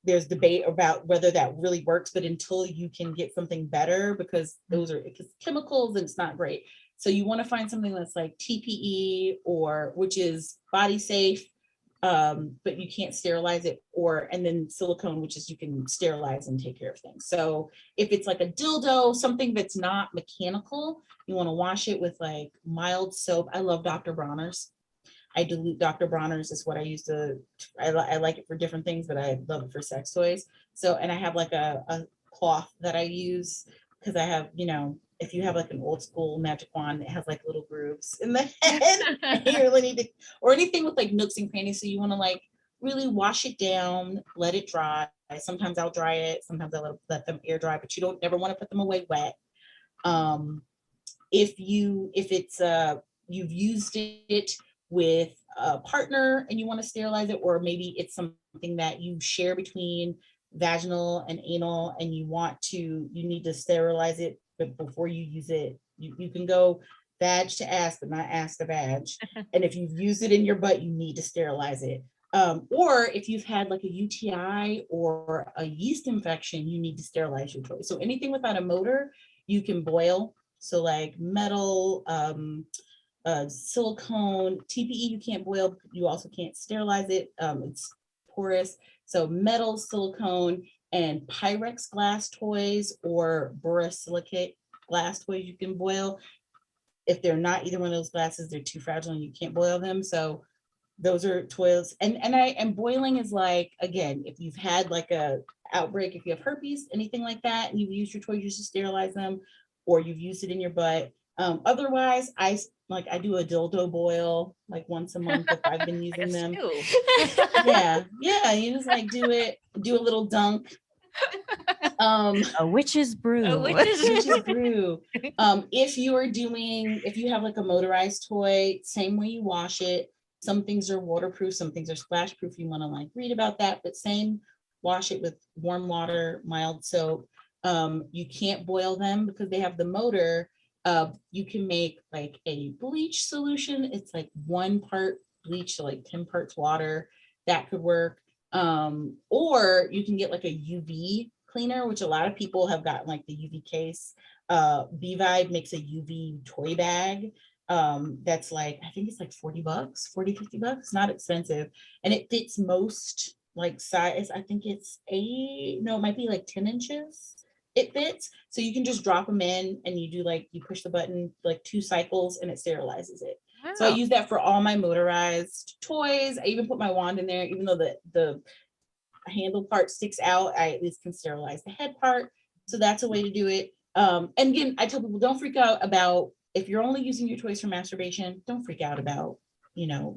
There's debate about whether that really works, but until you can get something better, because those are chemicals and it's not great. So you want to find something that's like TPE, which is body safe, but you can't sterilize it, and then silicone, which is you can sterilize and take care of things. So if it's like a dildo, something that's not mechanical, you want to wash it with like mild soap. I love Dr. Bronner's. I dilute Dr. Bronner's is what I use I like it for different things, but I love it for sex toys. So, and I have like a cloth that I use, because I have, if you have like an old school magic wand that has like little grooves in the head, you really need to, or anything with like nooks and crannies. So you want to like really wash it down, let it dry. Sometimes I'll dry it. Sometimes I'll let them air dry, but you don't never want to put them away wet. If it's you've used it with a partner and you want to sterilize it, or maybe it's something that you share between vaginal and anal and you need to sterilize it, but before you use it, you can go vag to ass, but not ass to vag. And if you've used it in your butt, you need to sterilize it. Or if you've had like a UTI or a yeast infection, you need to sterilize your toy. So anything without a motor, you can boil. So like metal, silicone, TPE, you can't boil. You also can't sterilize it. It's porous. So metal, silicone, and Pyrex glass toys or borosilicate glass toys you can boil. If they're not either one of those glasses, they're too fragile and you can't boil them. So those are toys. And boiling is like, again, if you've had like a outbreak, if you have herpes, anything like that, and you've used your toys, you should sterilize them, or you've used it in your butt. Otherwise, I do a dildo boil like once a month if I've been using them. Yeah, you just like do a little dunk. A witch's brew. If you have like a motorized toy, same way you wash it. Some things are waterproof, some things are splash proof. You want to like read about that, but same, wash it with warm water, mild soap. You can't boil them because they have the motor. You can make like a bleach solution. It's like 1 part bleach to like 10 parts water. That could work. Or you can get like a UV cleaner, which a lot of people have gotten like the UV case. B-Vibe makes a UV toy bag. That's like, I think it's like $40, $50, not expensive. And it fits most like size. I think it's it might be like 10 inches. It fits. So you can just drop them in and you push the button like 2 cycles and it sterilizes it. Wow. So I use that for all my motorized toys. I even put my wand in there, even though the handle part sticks out, I at least can sterilize the head part. So that's a way to do it. And again, I tell people, don't freak out about, if you're only using your toys for masturbation, don't freak out about,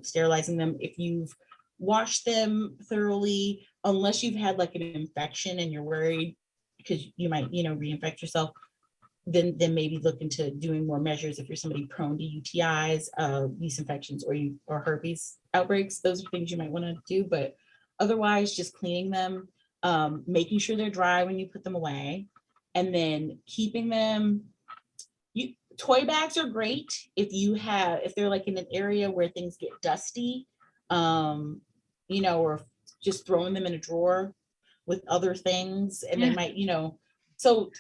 sterilizing them. If you've washed them thoroughly, unless you've had like an infection and you're worried because you might, reinfect yourself, then maybe look into doing more measures. If you're somebody prone to UTIs, yeast infections, or herpes outbreaks, those are things you might want to do. But otherwise, just cleaning them, making sure they're dry when you put them away, and then keeping them. Toy bags are great if they're like in an area where things get dusty, or just throwing them in a drawer with other things, and they might, so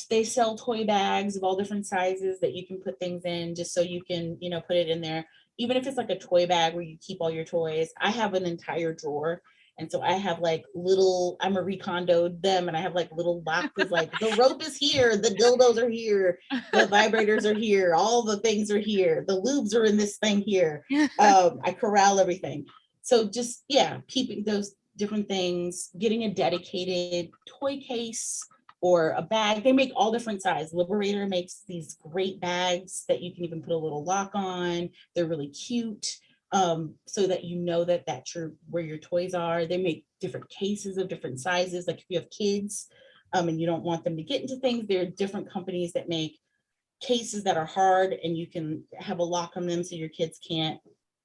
they sell toy bags of all different sizes that you can put things in, just so you can, put it in there. Even if it's like a toy bag where you keep all your toys. I have an entire drawer. And so I have like I Marie Kondoed them, and I have like little boxes, like the rope is here, the dildos are here, the vibrators are here, all the things are here, the lubes are in this thing here. I corral everything. So just, keeping those different things, getting a dedicated toy case or a bag. They make all different sizes. Liberator makes these great bags that you can even put a little lock on. They're really cute. So that that's where your toys are. They make different cases of different sizes. Like if you have kids and you don't want them to get into things, there are different companies that make cases that are hard and you can have a lock on them so your kids can't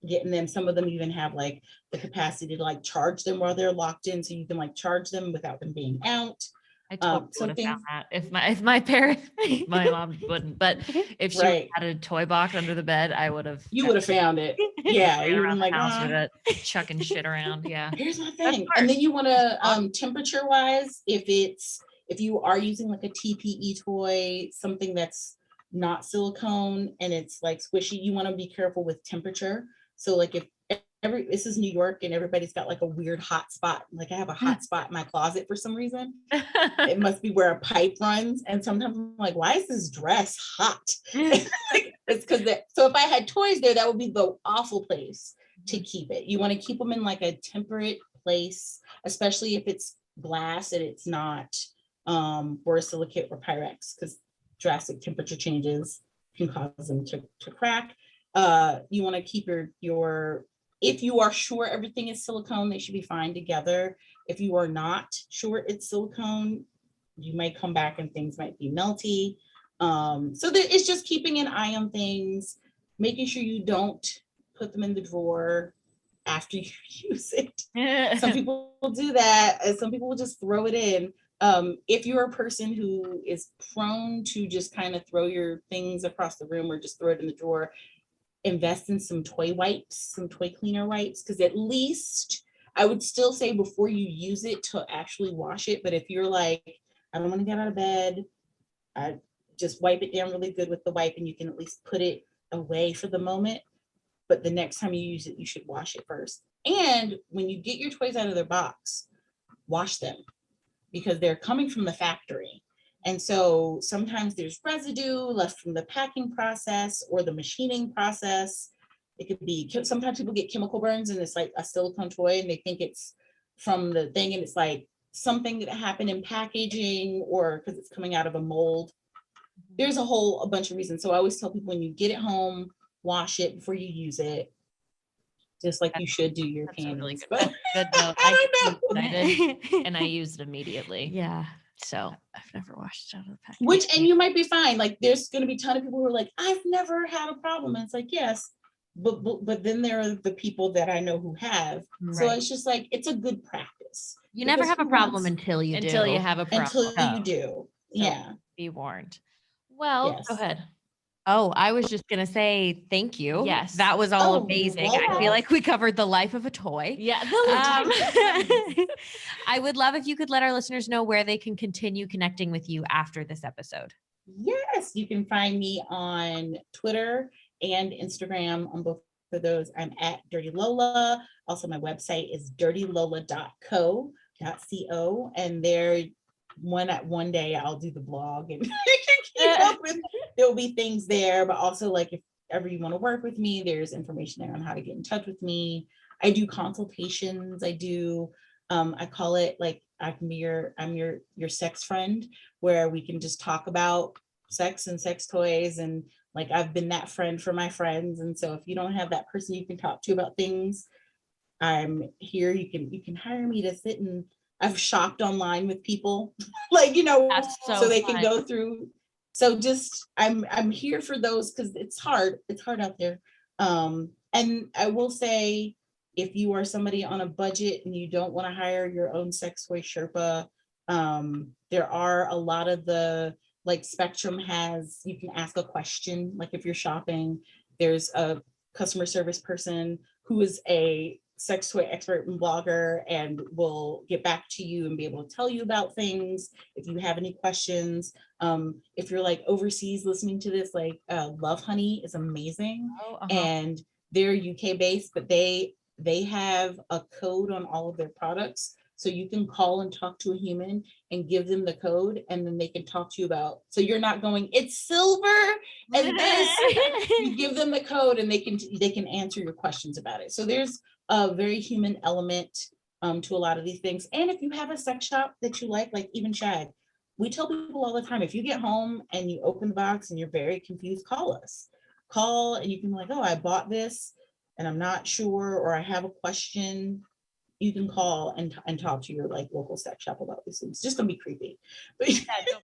get in them. Some of them even have like the capacity to like charge them while they're locked in, so you can like charge them without them being out. I totally would have found that if my parents, my mom wouldn't, but if she had a toy box under the bed, I would have. You would have found it. Yeah, you would have like house with it, chucking shit around. Yeah. Here's my thing, and then you want to temperature wise, if you are using like a TPE toy, something that's not silicone and it's like squishy, you want to be careful with temperature. So like if this is New York and everybody's got like a weird hot spot. Like I have a hot spot in my closet for some reason. It must be where a pipe runs. And sometimes I'm like, why is this dress hot? It's because so if I had toys there, that would be the awful place to keep it. You want to keep them in like a temperate place, especially if it's glass and it's not borosilicate or Pyrex, because drastic temperature changes can cause them to crack. You want to keep your if you are sure everything is silicone, they should be fine together. If you are not sure it's silicone, you might come back and things might be melty. So it's just keeping an eye on things, making sure you don't put them in the drawer after you use it. Some people will do that, and some people will just throw it in. If you're a person who is prone to just kind of throw your things across the room or just throw it in the drawer, invest in some toy wipes, some toy cleaner wipes, because at least I would still say before you use it to actually wash it. But if you're like, I don't want to get out of bed, I just wipe it down really good with the wipe, and you can at least put it away for the moment. But the next time you use it, you should wash it first. And when you get your toys out of their box, wash them, because they're coming from the factory. And so sometimes there's residue left from the packing process or the machining process. It could be, sometimes people get chemical burns and it's like a silicone toy and they think it's from the thing, and it's like something that happened in packaging or because it's coming out of a mold. There's a bunch of reasons. So I always tell people, when you get it home, wash it before you use it, just like you should do your panties. Really good. But Good though. I don't know. Excited, and I used it immediately. Yeah. So I've never washed it out of the package. Which, and you might be fine. Like there's going to be a ton of people who are like, I've never had a problem. And it's like, yes, but then there are the people that I know who have. Right. So it's just like, it's a good practice. You never have a problem until you have a problem. Until you do. So yeah. Be warned. Well, yes. Go ahead. Oh, I was just going to say thank you. Yes. That was all amazing. Well, I feel like we covered the life of a toy. Yeah. I would love if you could let our listeners know where they can continue connecting with you after this episode. Yes, you can find me on Twitter and Instagram. On both of those, I'm at Dirty Lola. Also, my website is dirtylola.co. And there, one day I'll do the blog and keep up with. There'll be things there, but also like if ever you want to work with me, there's information there on how to get in touch with me. I do consultations. I do. I call it like I'm your sex friend, where we can just talk about sex and sex toys, and like I've been that friend for my friends. And so if you don't have that person you can talk to about things, I'm here. You can hire me to sit, and I've shopped online with people like, so they can go through. So just I'm here for those, because it's hard out there. And I will say, if you are somebody on a budget and you don't want to hire your own sex toy Sherpa, there are a lot of the, like Spectrum has, you can ask a question. Like if you're shopping, there's a customer service person who is a sex toy expert and blogger and will get back to you and be able to tell you about things if you have any questions. If you're like overseas listening to this, like Love Honey is amazing. And they're UK based, but they have a code on all of their products. So you can call and talk to a human and give them the code, and then they can talk to you about, so you're not going, it's silver and this. You give them the code and they can answer your questions about it. So there's a very human element to a lot of these things. And if you have a sex shop that you like even Shag, we tell people all the time, if you get home and you open the box and you're very confused, call us. Call and you can be like, oh, I bought this and I'm not sure, or I have a question. You can call and talk to your like local sex shop about these things. It's just gonna be creepy. But